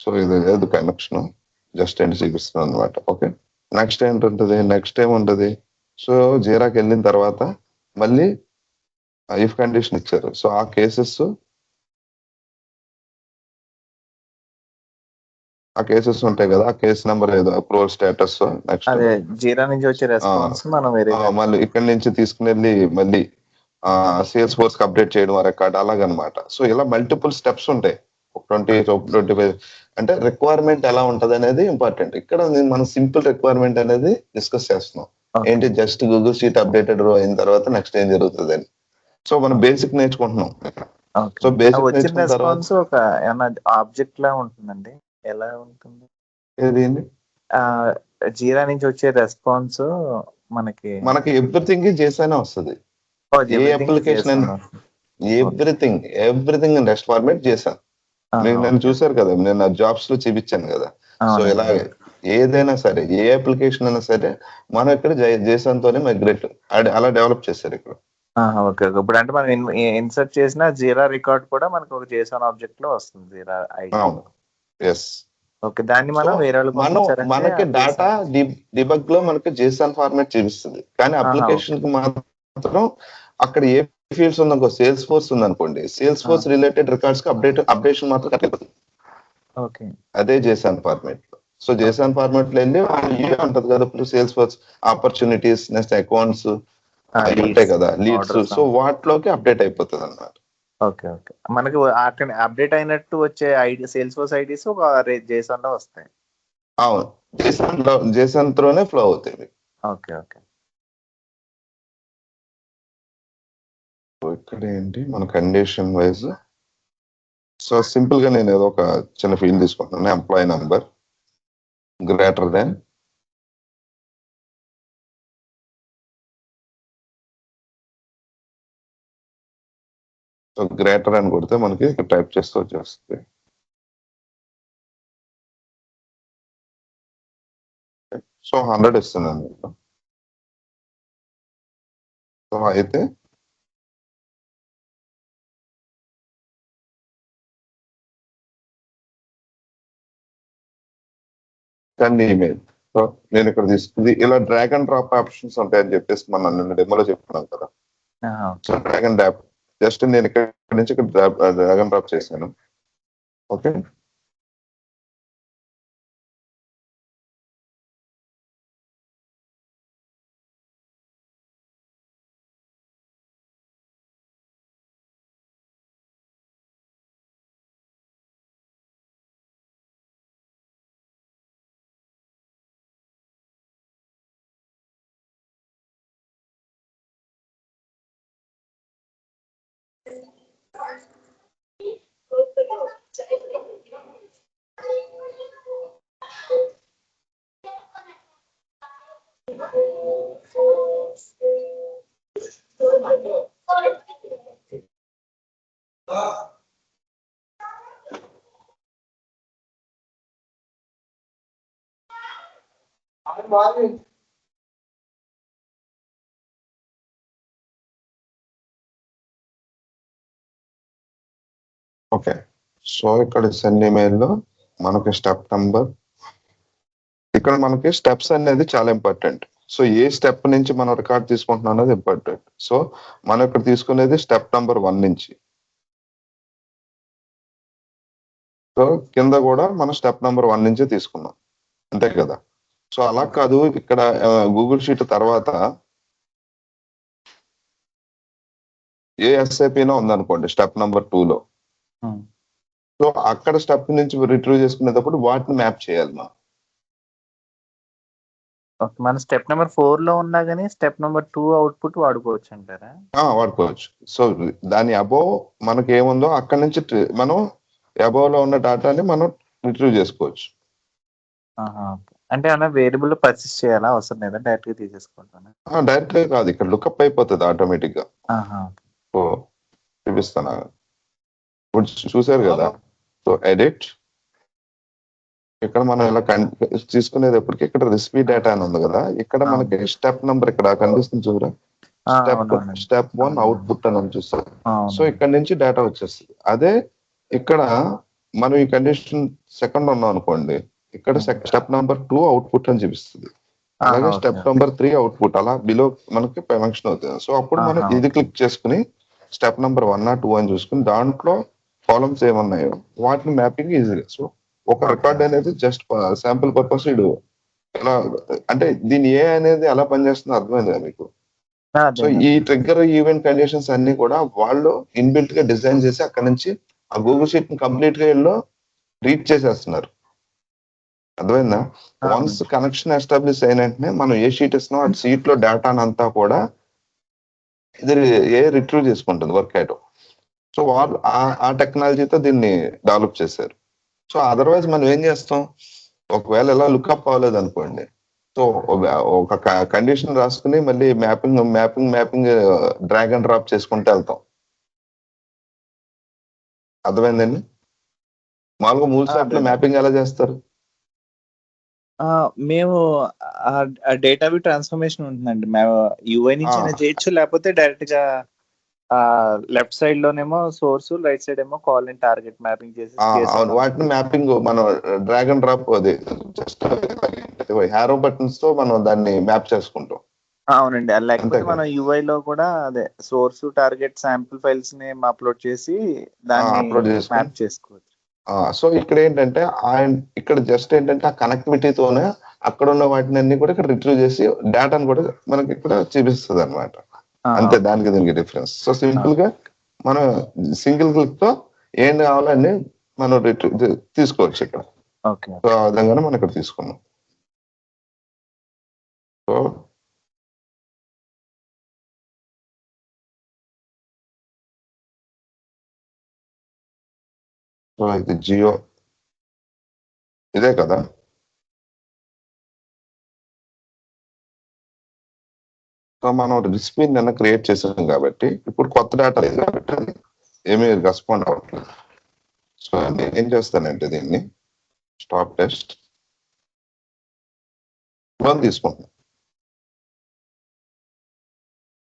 సో ఇది లేదు కనెక్షన్, జస్ట్ ఏంటి చూపిస్తున్నాను అనమాట. ఓకే, నెక్స్ట్ ఏంటుంటది, నెక్స్ట్ ఏముంటది, సో జీరాకి వెళ్ళిన తర్వాత మళ్ళీ ఇఫ్ కండిషన్ ఇచ్చారు. సో ఆ కేసెస్ ఉంటాయి కదా, ఆ కేసు నెంబర్ ఏదో అప్రూవల్ స్టేటస్, నెక్స్ట్ జీరా నుంచి వచ్చే రెస్పాన్స్ మనం మళ్ళీ ఇక్కడ నుంచి తీసుకుని వెళ్ళి మళ్ళీ సేల్స్ ఫోర్స్ కి అప్డేట్ చేయడం రికార్డ్ అలాగనమాట. సో ఇలా మల్టిపుల్ స్టెప్స్ ఉంటాయి. 25 అంటే రిక్వైర్మెంట్ ఎలా ఉంటది అనేది ఇంపార్టెంట్. ఇక్కడ మనం సింపుల్ రిక్వైర్మెంట్ అనేది డిస్కస్ చేస్తున్నాం. ఏంటి, జస్ట్ గూగుల్ షీట్ అప్డేటెడ్ రో అయిన తర్వాత నెక్స్ట్ ఏం జరుగుతుంది అని. సో మనం బేసిక్ నేర్చుకుంటున్నాం. సో బేసిక్ నేర్చుకున్న తర్వాత ఒక ఆబ్జెక్ట్ లా ఉంటుందండి, ఎలా ఉంటుంది ఏది జీరా నుంచి వచ్చే రెస్పాన్స్ మనకి ఎవ్రీథింగ్ చేసానే వస్తుంది. ఏ application everything in rest format చేశాను. నేను చూసారు కదా, నేను నా జాబ్స్ లో చూపించాను కదా. సో ఇలాగే ఏదైనా సరే, ఏ అప్లికేషన్ అయినా సరే మనం ఇక్కడ జేసన్ తోనే మైగ్రేట్ అలా డెవలప్ చేశారు ఇక్కడ. ఓకే. ఇప్పుడు అంటే మనం ఇన్సర్ట్ చేసిన జీరా రికార్డ్ కూడా మనకు ఒక జేసన్ ఆబ్జెక్ట్ లో వస్తుంది, జీరా ఐడి. ఎస్. ఓకే, దాన్ని మనం వేరే మనకి డాటా డిబగ్ లో మనకి జేసన్ ఫార్మాట్ చూపిస్తుంది, కానీ అప్లికేషన్ కి మాత్రం అక్కడ ఏ ఫీల్డ్స్ ఉందనుకో, సేల్స్ ఫోర్స్ ఉందనుకోండి, సేల్స్ ఫోర్స్ రిలేటెడ్ రికార్డ్స్ కి అప్డేషన్ మాత్రం కట్టలేదు. ఓకే, అదే Jason format. So Jason format లో వెళ్ళి ఉంటది కదా, ఇప్పుడు sales force opportunities, next accounts ఉంటాయి కదా, లీడ్స్. సో వాటిలోకి అప్డేట్ అయిపోతుంది అన్నమాట. ఓకే ఓకే, మనకి అక్కడ అప్డేట్ అయినట్టు వచ్చే ఐడి సేల్స్ ఫోర్స్ ఐడీస్ ఒక జేసన్ లో వస్తాయి. అవును, జేసన్ త్రోనే ఫ్లో అవుతాయి. Okay okay. ఇక్కడ ఏంటి మన కండిషన్ వైజ్. సో సింపుల్ గా నేను ఏదో ఒక చిన్న ఫీల్డ్ తీసుకుంటున్నాను, employee number greater than so greater అని కొడితే మనకి ఇక్కడ టైప్ చేస్తూ వచ్చేస్తుంది. సో 100 ఇస్తుందండి. సో అయితే ఈమెయిల్. సో నేను ఇక్కడ తీసుకుంది ఇలా డ్రాగ్ అండ్ డ్రాప్ ఆప్షన్స్ ఉంటాయని చెప్పేసి మనం నిన్న డెమోలో చెప్పుకున్నాం కదా. So drag and drop just నేను ఇక్కడ నుంచి ఇక్కడ డ్రాగ్ అండ్ డ్రాప్ చేశాను. Okay, okay. సో ఇక్కడ సెండ్ ఈమెయిల్ లో మనకి స్టెప్ నంబర్, ఇక్కడ మనకి స్టెప్స్ అనేది చాలా ఇంపార్టెంట్. సో ఏ స్టెప్ నుంచి మనం రికార్డ్ తీసుకుంటున్నాం అనేది ఇంపార్టెంట్. సో మనం ఇక్కడ తీసుకునేది స్టెప్ నంబర్ 1 నుంచి. సో కింద కూడా మనం స్టెప్ నంబర్ 1 నుంచి తీసుకున్నాం, అంతే కదా. సో అలా కాదు, ఇక్కడ గూగుల్ షీట్ తర్వాత ఏ ఎస్ఐపినో ఉందనుకోండి స్టెప్ నంబర్ 2 లో. సో అక్కడ స్టెప్ నుంచి రిట్రీవ్ చేసుకునేటప్పుడు వాటిని మ్యాప్ చేయాలి మనం. మన స్టెప్ నెంబర్ 4 లో ఉన్నా కానీ స్టెప్ నెంబర్ 2 అవుట్పుట్ వాడుకోవచ్చు అంటారా? వాడుకోవచ్చు. సో దాని అబోవ్ మనకి ఏముందో అక్కడ నుంచి మనం అబోవ్ లో ఉన్న డాటాని మనం రిట్రీవ్ చేసుకోవచ్చు. అంటే అలా వేరియబుల్ పర్చేస్ చేయాలా, అవసరం లేదా, డైరెక్ట్ గా తీసేసుకుంటాను? డైరెక్ట్ గా కాదు, ఇక్కడ లుకప్ అయిపోతుంది ఆటోమేటిక్ గా. సో చూపిస్తాను, ఇప్పుడు చూసారు కదా. సో ఎడిట్, ఇక్కడ మనం ఇలా తీసుకునేటప్పటికి ఇక్కడ రెసిపీ డేటా అని ఉంది కదా, ఇక్కడ మనకి స్టెప్ నంబర్ ఇక్కడ కనిపిస్తుంది చూడరా, స్టెప్ 1 అవుట్పుట్ అని చూస్తాం. సో ఇక్కడ నుంచి డేటా వచ్చేస్తుంది. అదే ఇక్కడ మనం ఈ కండిషన్ సెకండ్ ఉన్నాం అనుకోండి, ఇక్కడ స్టెప్ నంబర్ 2 అవుట్పుట్ అని చూపిస్తుంది. అలాగే స్టెప్ నంబర్ 3 అవుట్పుట్ అలా బిలో మనకి ఫంక్షన్ అవుతుంది. సో అప్పుడు మనం ఇది క్లిక్ చేసుకుని స్టెప్ నంబర్ 1 or 2 అని చూసుకుని దాంట్లో కాలమ్స్ ఏమన్నాయో వాటిని మ్యాపింగ్ ఈజీగా. సో ఒక రికార్డ్ అనేది జస్ట్ శాంపుల్ పర్పస్ ఇడు ఎలా అంటే దీని ఏ అనేది ఎలా పనిచేస్తుందో అర్థమైంది మీకు. సో ఈ ట్రిగ్గర్ ఈవెంట్ కండిషన్స్ అన్ని కూడా వాళ్ళు ఇన్బిల్ట్ గా డిజైన్ చేసి అక్కడ నుంచి ఆ గూగుల్ షీట్ ని కంప్లీట్ గా వీళ్ళు రీడ్ చేసేస్తున్నారు, అర్థమైందా. వన్స్ కనెక్షన్ ఎస్టాబ్లిష్ అయిన వెంటనే మనం ఏ షీట్ ఇస్తున్నాం ఆ షీట్ లో డేటా అంతా కూడా ఇది రిట్రీవ్ చేసుకుంటుంది వర్క్ ఐటమ్. సో వాళ్ళు ఆ టెక్నాలజీతో దీన్ని డెవలప్ చేశారు. సో అదర్వైజ్ మనం ఏం చేస్తాం, ఒకవేళ ఎలా లుక్అప్ అవ్వలేదు అనుకోండి, సో ఒక కండిషన్ రాసుకుని మళ్ళీ మ్యాపింగ్ డ్రాగ్ అండ్ డ్రాప్ చేసుకుంటూ వెళ్తాం. అర్థమైందండి? మామూలుగా మూల్సాఫ్ట్ లో మ్యాపింగ్ ఎలా చేస్తారు? మేము డేటాబీ ట్రాన్స్ఫర్మేషన్ ఉంటుందండి. మేము యూఐ నుంచి అయినా చేయొచ్చు, లేకపోతే డైరెక్ట్ గా లెఫ్ట్ సైడ్ లోనేమో సోర్స్, రైట్ సైడ్ ఏమో కాలమ్ టార్గెట్ మ్యాపింగ్ చేసి అవును, వాటిని మ్యాపింగ్ మనం డ్రాగ్ అండ్ డ్రాప్ అది జస్ట్ హ్యారో బటన్స్ తో మనం దాన్ని మ్యాప్ చేసుకుంటాం. అవునండి, లేకపోతే మనం యూఐ లో కూడా అదే సోర్స్, టార్గెట్, శాంపుల్ ఫైల్స్ ని అప్లోడ్ చేసి దాన్ని అప్లోడ్ మ్యాప్ చేసుకోవచ్చు. సో ఇక్కడ ఏంటంటే ఇక్కడ జస్ట్ ఏంటంటే ఆ కనెక్టివిటీతోనే అక్కడ ఉన్న వాటిని అన్ని కూడా ఇక్కడ రిట్రీవ్ చేసి డేటాను కూడా మనకి ఇక్కడ చూపిస్తుంది అనమాట. అంతే, దానికి దీనికి డిఫరెన్స్. సో సింపుల్ గా మనం సింగిల్ క్లిక్ తో ఏం కావాలని మనం రిట్రీవ్ తీసుకోవచ్చు ఇక్కడ. సో ఆ విధంగానే మనం ఇక్కడ తీసుకున్నాం. సో ఇది జియో ఇదే కదా. సో మనం రెసిపీ నిన్న క్రియేట్ చేసాం కాబట్టి ఇప్పుడు కొత్త డేటా లేదు కాబట్టి ఏమీ రెస్పాండ్ అవ్వట్లేదు. సో నేను ఏం చేస్తానంటే దీన్ని స్టాప్ టెస్ట్ క్లోన్ తీసుకుంటాను.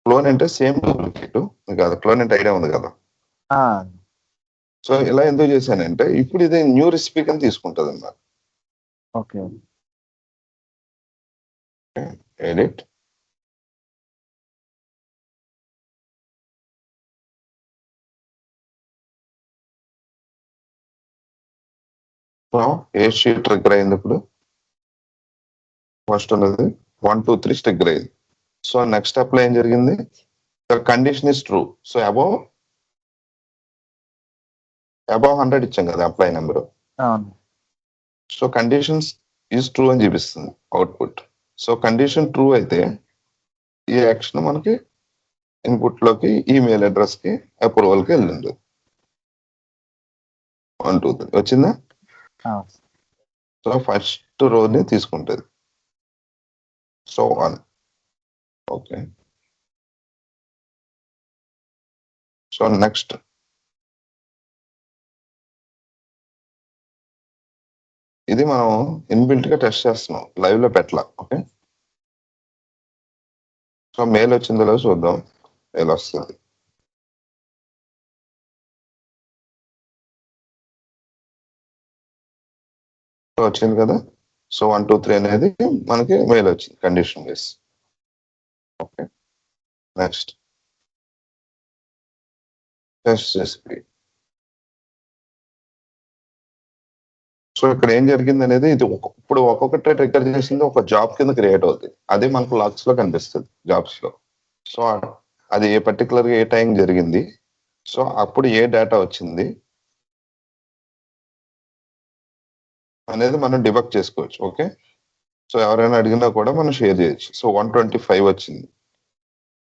క్లోన్ అంటే సేమ్ డూప్లికేట్ కాదు, క్లోన్ అంటే ఐడియా ఉంది కదా. సో ఇలా ఎందుకు చేశానంటే ఇప్పుడు ఇది న్యూ రెసిపీ కింద తీసుకుంటుంది అన్నమాట. ఓకే, ఎడిట్, ఏ షీట్ ట్రిగ్గర్ అయింది ఇప్పుడు? ఫస్ట్ ఉన్నది 1 2 3 ట్రిగ్గర్ అయింది. సో నెక్స్ట్ స్టెప్ లో ఏం జరిగింది? Condition is true. So above 100 ఇచ్చాం కదా apply number. So conditions is true అని చూపిస్తుంది అవుట్పుట్. సో కండిషన్ ట్రూ అయితే ఈ యాక్షన్ మనకి ఇన్పుట్ లోకి ఈమెయిల్ అడ్రస్ కి అప్రూవల్ కి వెళ్ళింది. 1 2 3 వచ్చిందా? సో ఫస్ట్ రోని తీసుకుంటుంది. సో 1. ఓకే, సో నెక్స్ట్ ఇది మనం ఇన్బిల్ట్ గా టెస్ట్ చేస్తున్నాం, లైవ్ లో పెట్టలా. ఓకే, సో మెయిల్ వచ్చిందో లేదో చూద్దాం. మెయిల్ వస్తుంది. వచ్చింది కదా. సో 1 2 3 అనేది మనకి మెయిల్ వచ్చింది condition base. Okay, next test recipe. So ఇక్కడ ఏం జరిగింది అనేది ఇది ఇప్పుడు ఒక్కొక్కటి ట్రిగ్గర్ చేసింది ఒక జాబ్ కింద క్రియేట్ అవుతుంది. అదే మనకు లాగ్స్ లో కనిపిస్తుంది జాబ్స్ లో. సో అది ఏ పర్టికులర్ గా ఏ టైం జరిగింది, సో అప్పుడు ఏ డేటా వచ్చింది అనేది మనం డిబక్ చేసుకోవచ్చు. ఓకే, సో ఎవరైనా అడిగినా కూడా మనం షేర్ చేయొచ్చు. సో 125 వచ్చింది.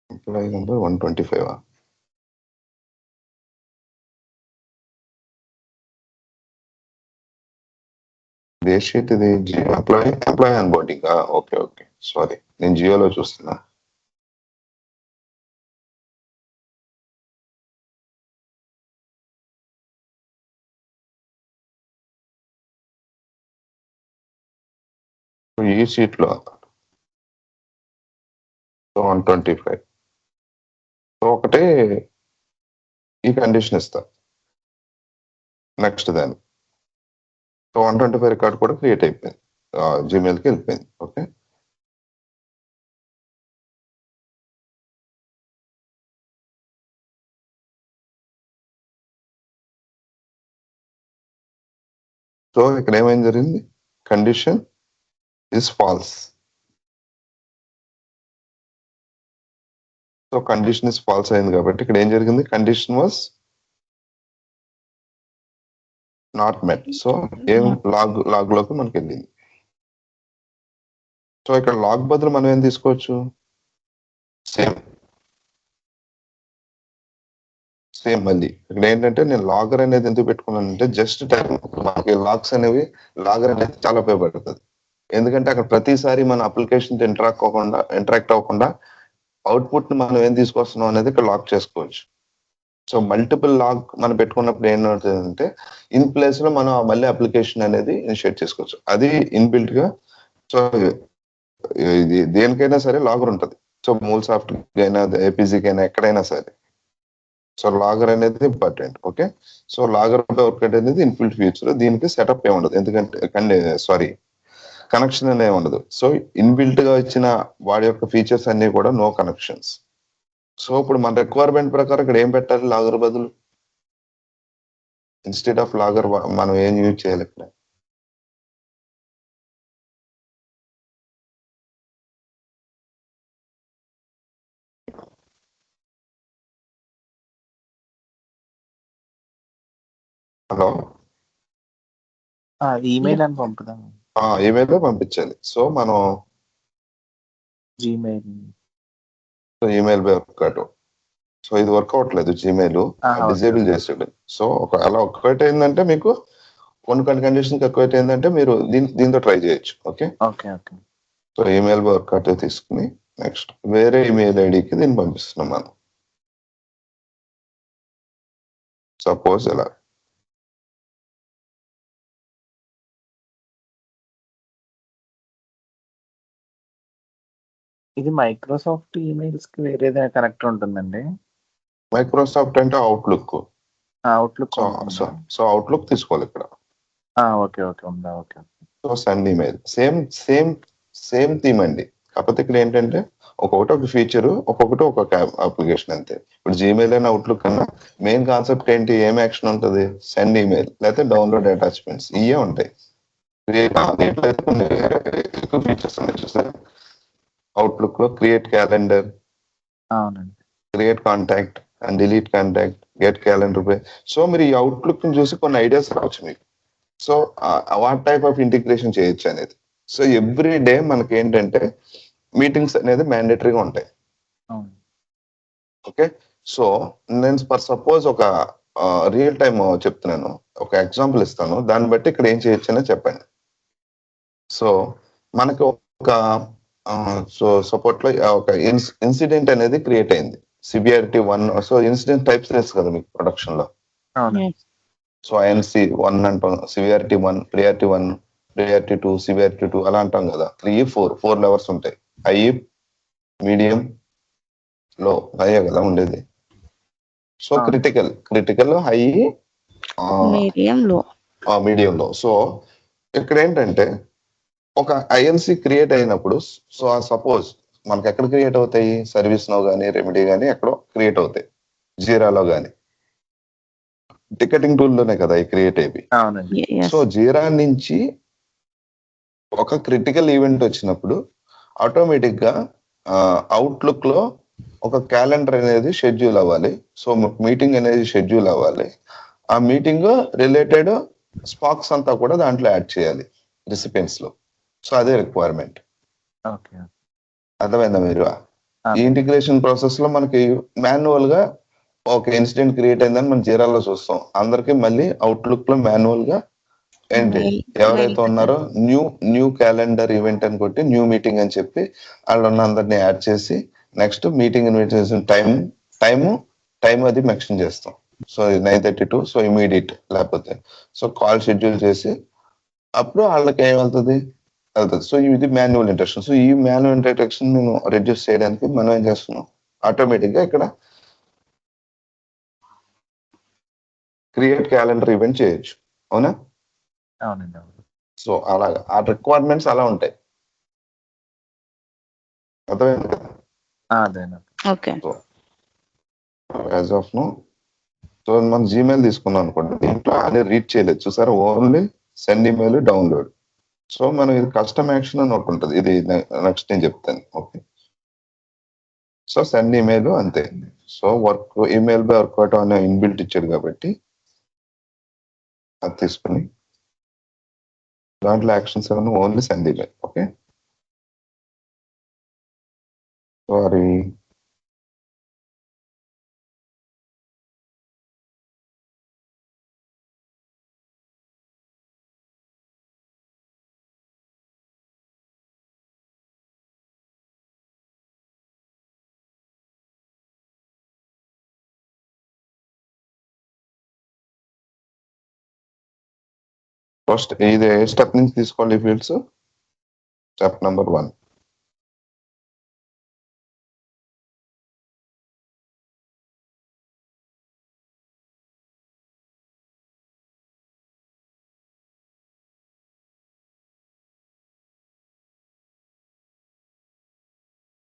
Employee number 125. ఏ షీట్ ఇది? Employee on boarding. Okay okay, sorry, నేను జియోలో చూస్తున్నా. ఈ షీట్ లో 125. సో ఒకటి ఈ కండిషన్ ఇస్తా. నెక్స్ట్ దాన్ని సో 125 రికార్డ్ కూడా క్రియేట్ అయిపోయింది, జీమెయిల్కి వెళ్ళిపోయింది. ఓకే, సో ఇక్కడ ఏమైంది జరిగింది? Condition is false. So condition is false అయింది కాబట్టి ఇక్కడ ఏం జరిగింది? Condition was not met. So ఏం లాగ్ లోకి మనకి వెళ్ళింది. సో ఇక్కడ లాగ్ బదులు మనం ఏం సేమ్ మళ్ళీ ఇక్కడ ఏంటంటే నేను లాగర్ అనేది ఎందుకు పెట్టుకున్నానంటే జస్ట్ మనకి లాగ్స్ అనేవి లాగర్ అనేది చాలా ఉపయోగపడుతుంది. ఎందుకంటే అక్కడ ప్రతిసారి మన అప్లికేషన్ ఇంటరాక్ట్ అవ్వకుండా అవుట్పుట్ ని మనం ఏం తీసుకొస్తున్నాం అనేది ఇక్కడ లాక్ చేసుకోవచ్చు. సో మల్టిపుల్ లాగ్ మనం పెట్టుకున్నప్పుడు ఏమవుతుందంటే ఇన్ ప్లేస్ లో మనం మళ్ళీ అప్లికేషన్ అనేది ఇనిషియేట్ చేసుకోవచ్చు. అది ఇన్బిల్ట్ గా. సో ఇది దేనికైనా సరే లాగర్ ఉంటుంది. సో మూల్ సాఫ్ట్ అయినా ఏపీజీకి అయినా ఎక్కడైనా సరే. సో లాగర్ అనేది important. Okay, so logger work అనేది ఇన్బిల్ట్ ఫీచర్. దీనికి సెటప్ ఏమి ఉండదు, ఎందుకంటే కనెక్షన్ అనేది ఉండదు. సో ఇన్బిల్ట్ గా ఇచ్చిన వాడి యొక్క ఫీచర్స్ అన్ని కూడా నో కనెక్షన్స్. సో ఇప్పుడు మన రిక్వైర్మెంట్ ప్రకారం ఇక్కడ ఏం పెట్టాలి? లాగర్ బదులు ఇన్స్టెడ్ ఆఫ్ లాగర్ మనం ఏం యూజ్ చేయాలి ఇక్కడ? హలో, ఈమెయిల్ అని పంపుదాం. ఈమెయిల్ లో పంపించాలి. సో మనం జీమెయిల్ ఈమెయిల్ వర్కౌట్. సో ఇది వర్క్ అవట్లేదు, జీమెయిల్ డిజేబుల్ చేసాడు. సో అలా ఒక్కటి ఏంటంటే మీకు కొన్ని కండిషన్స్ ఎక్కువ ఏంటంటే మీరు దీంతో ట్రై చేయొచ్చు. Okay okay okay. So email workout తీసుకుని నెక్స్ట్ వేరే ఈమెయిల్ ఐడికి దీన్ని పంపిస్తున్నాం మనం. సపోజ్ ఎలా ఇది మైక్రోసాఫ్ట్ ఈమెయిల్స్ కి వేరేదైనా కనెక్టర్ ఉంటుందండి? మైక్రోసాఫ్ట్ అంటే అవుట్లుక్. అవుట్లుక్. సో అవుట్లుక్ తీసుకోవాలి ఇక్కడ. ఓకే ఓకే ఉందా. Okay. So send email same theme అండి. కాకపోతే ఇక్కడ ఏంటంటే ఒక్కొక్కటి ఒక ఫీచర్, ఒక్కొక్కటి ఒక్కొక్క అప్లికేషన్ అంతే. ఇప్పుడు జీమెయిల్ అయినా అవుట్లుక్ అన్నా మెయిన్ కాన్సెప్ట్ ఏంటి? ఏం యాక్షన్ ఉంటుంది? సెండ్ ఈమెయిల్ లేకపోతే డౌన్లోడ్ అటాచ్మెంట్స్ ఇవే ఉంటాయి. ఎక్కువ ఫీచర్స్ ఉన్నాయి చూసారా అవుట్లుక్ లో. క్రియేట్ క్యాలెండర్, అవునండి, create contact and delete contact, get calendar. So మీరు ఈ అవుట్లుక్ ని చూసి కొన్ని ఐడియాస్ రావచ్చు మీకు. So what type of integration చేయొచ్చు అనేది. సో ఎవ్రీ డే మనకి ఏంటంటే మీటింగ్స్ అనేది మ్యాండేటరీగా ఉంటాయి. ఓకే, సో నేను సపోజ్ ఒక రియల్ టైమ్ చెప్తున్నాను, ఒక ఎగ్జాంపుల్ ఇస్తాను, దాన్ని బట్టి ఇక్కడ ఏం చేయొచ్చు అనేది చెప్పండి. సో మనకి ఒక సో సపోర్ట్ లో ఒక ఇన్సిడెంట్ అనేది క్రియేట్ అయింది, సివియారిటీ 1. సో ఇన్సిడెంట్ టైప్స్ తెలుసు కదా మీకు ప్రొడక్షన్ లో. సో ఐఎన్సి 1 అంటాం, సివియారిటీ 1, ప్రియారిటీ 1, ప్రియారిటీ 2, సివియారిటీ 2 అలా అంటాం కదా. 3, 4 లెవెల్స్ ఉంటాయి. హై, మీడియం, లో, హై కదా ఉండేది. సో క్రిటికల్, హై, మీడియం, లో. సో ఇక్కడ ఏంటంటే ఒక ఐఎన్సి క్రియేట్ అయినప్పుడు, సో సపోజ్ మనకి ఎక్కడ క్రియేట్ అవుతాయి? సర్వీస్ నో కానీ, రెమెడీ కానీ ఎక్కడో క్రియేట్ అవుతాయి, జీరాలో కానీ. టికెటింగ్ టూల్ లోనే కదా క్రియేట్ అయిపోయి. సో జీరా నుంచి ఒక క్రిటికల్ ఈవెంట్ వచ్చినప్పుడు ఆటోమేటిక్ గా అవుట్లుక్ లో ఒక క్యాలెండర్ అనేది షెడ్యూల్ అవ్వాలి. సో మీటింగ్ అనేది షెడ్యూల్ అవ్వాలి. ఆ మీటింగ్ రిలేటెడ్ స్పాక్స్ అంతా కూడా దాంట్లో యాడ్ చేయాలి రిసిపియన్స్ లో. సో అదే రిక్వైర్మెంట్. అర్థమైందా మీరు? ఈ ఇంటిగ్రేషన్ ప్రాసెస్ లో మనకి మాన్యువల్ గా ఒక ఇన్సిడెంట్ క్రియేట్ అయిందని మనం జీరాలో చూస్తాం. అందరికి మళ్ళీ అవుట్లుక్ లో మాన్యువల్ గా ఏంటి ఎవరైతే ఉన్నారో న్యూ క్యాలెండర్ ఈవెంట్ అని కొట్టి న్యూ మీటింగ్ అని చెప్పి వాళ్ళు ఉన్న అందరినీ యాడ్ చేసి నెక్స్ట్ మీటింగ్ ఇన్విటేషన్ టైం అది మెన్షన్ చేస్తాం. సో 9:32. సో ఇమీడియట్, లేకపోతే సో కాల్ షెడ్యూల్ చేసి అప్పుడు వాళ్ళకి ఏం వెళ్తుంది. సో ఇది మాన్యువల్ ఇంటరాక్షన్. సో ఈ మాన్యువల్ ఇంటరాక్షన్ మేము రెడ్యూస్ చేయడానికి మనం ఏం చేస్తున్నాం, ఆటోమేటిక్ గా ఇక్కడ క్రియేట్ క్యాలెండర్ ఈవెంట్ చేయొచ్చు. అవునా? అవునండి. సో అలాగా ఆ రిక్వైర్మెంట్స్ అలా ఉంటాయి. అర్థమైంది కదా? యాజ్ ఆఫ్ నో సో మనం జీమెయిల్ తీసుకున్నాం అనుకోండి, దీంట్లో అదే రీడ్ చేయలేదు చూసారా, only send email, download. So మనం ఇది కస్టమ్ యాక్షన్ అని ఒకటి ఉంటుంది, ఇది నెక్స్ట్ నేను చెప్తాను. ఓకే, సో సెండ్ ఈమెయిల్ అంతే. సో ఈమెయిల్ బై వర్కౌట్ అనే ఇన్బిల్ట్ ఇచ్చాడు కాబట్టి అది తీసుకుని దాంట్లో యాక్షన్స్ ఏమన్నా only send email. Okay, sorry first ఇది ఏ స్టెప్ నుంచి తీసుకోవాలి fields? Step number 1.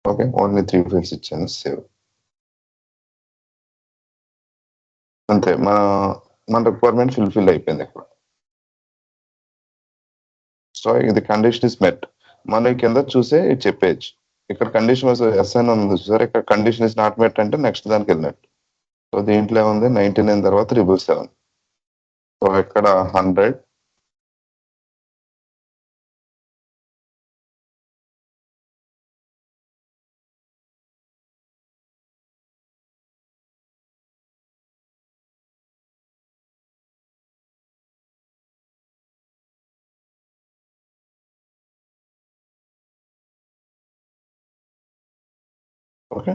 Okay, only 3 fields ఇచ్చాను, సేవ్. అంతే, మన రిక్వైర్మెంట్ ఫుల్ఫిల్ అయిపోయింది ఇక్కడ. సో ఇది కండిషన్ ఇస్ మెట్. మనం కింద చూసే ఇది చెప్పేయచ్చు. ఇక్కడ కండిషన్ ఎస్ అని ఉంది సార్, ఇక్కడ కండిషన్ ఇస్ నాట్ మెట్ అంటే నెక్స్ట్ దానికి వెళ్ళినట్టు. సో దీంట్లో ఏముంది, 99 తర్వాత 777. సో ఇక్కడ 100. Okay,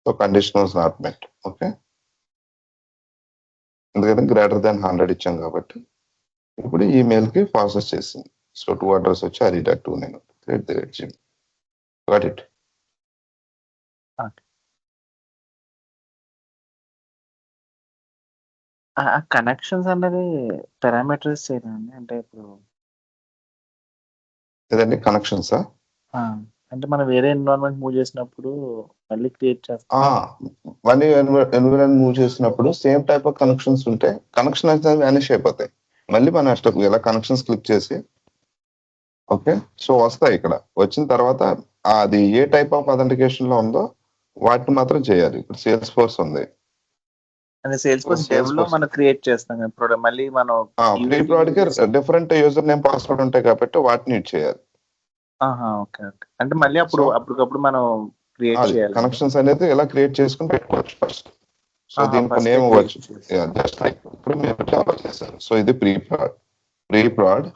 so condition was not met. Okay, ఎందుకంటే గ్రేటర్ దాన్ 100 ఇచ్చాం కాబట్టి ఇప్పుడు ఈమెయిల్ కి ప్రాసెస్ చేసింది. సో 2 అడ్రస్ వచ్చి arita29@gmail. Got it. కనెక్షన్స్ అన్నది పారామీటర్స్ చేయాలండి, అంటే ఇప్పుడు లేదండి కనెక్షన్సా? అంటే మనం వేరే ఎన్విరాన్మెంట్ మూవ్ చేసినప్పుడు మళ్ళీ క్రియేట్ చేస్తాం. మళ్ళీ ఎన్విరాన్మెంట్ మూవ్ చేసినప్పుడు సేమ్ టైప్ ఆఫ్ కనెక్షన్స్ ఉంటే కనెక్షన్ అయితే వ్యానిష్ అయిపోతాయి. మళ్ళీ మన ఇష్టం ఇలా కనెక్షన్స్ క్లిక్ చేసి ఓకే, సో వస్తాయి. ఇక్కడ వచ్చిన తర్వాత అది ఏ టైప్ ఆఫ్ అథెంటికేషన్ లో ఉందో వాటిని మాత్రం చేయాలి. ఇప్పుడు సేల్స్ ఫోర్స్ ఉంది, అంటే సేల్స్ ఫోర్స్ టేబుల్ లో మనం క్రియేట్ చేస్తాం కదా, మళ్ళీ మనం ప్రీ ప్రోడ్ కి డిఫరెంట్ యూజర్ నేమ్ పాస్వర్డ్ ఉంటాయి కాబట్టి వాటిని యూజ్ చేయాలి. ఓకే ఓకే, అంటే మళ్ళీ అప్పటికప్పుడు మనం క్రియేట్ చేయాలి. కనెక్షన్స్ అనేది ఎలా క్రియేట్ చేసుకుని పెట్టుకోవచ్చు ఫస్ట్. సో దీనికి నేమ్ ఇవ్వచ్చు, జస్ట్ లైక్ ఇప్పుడు మీరు జావా చేశారు. సో ఇది pre proud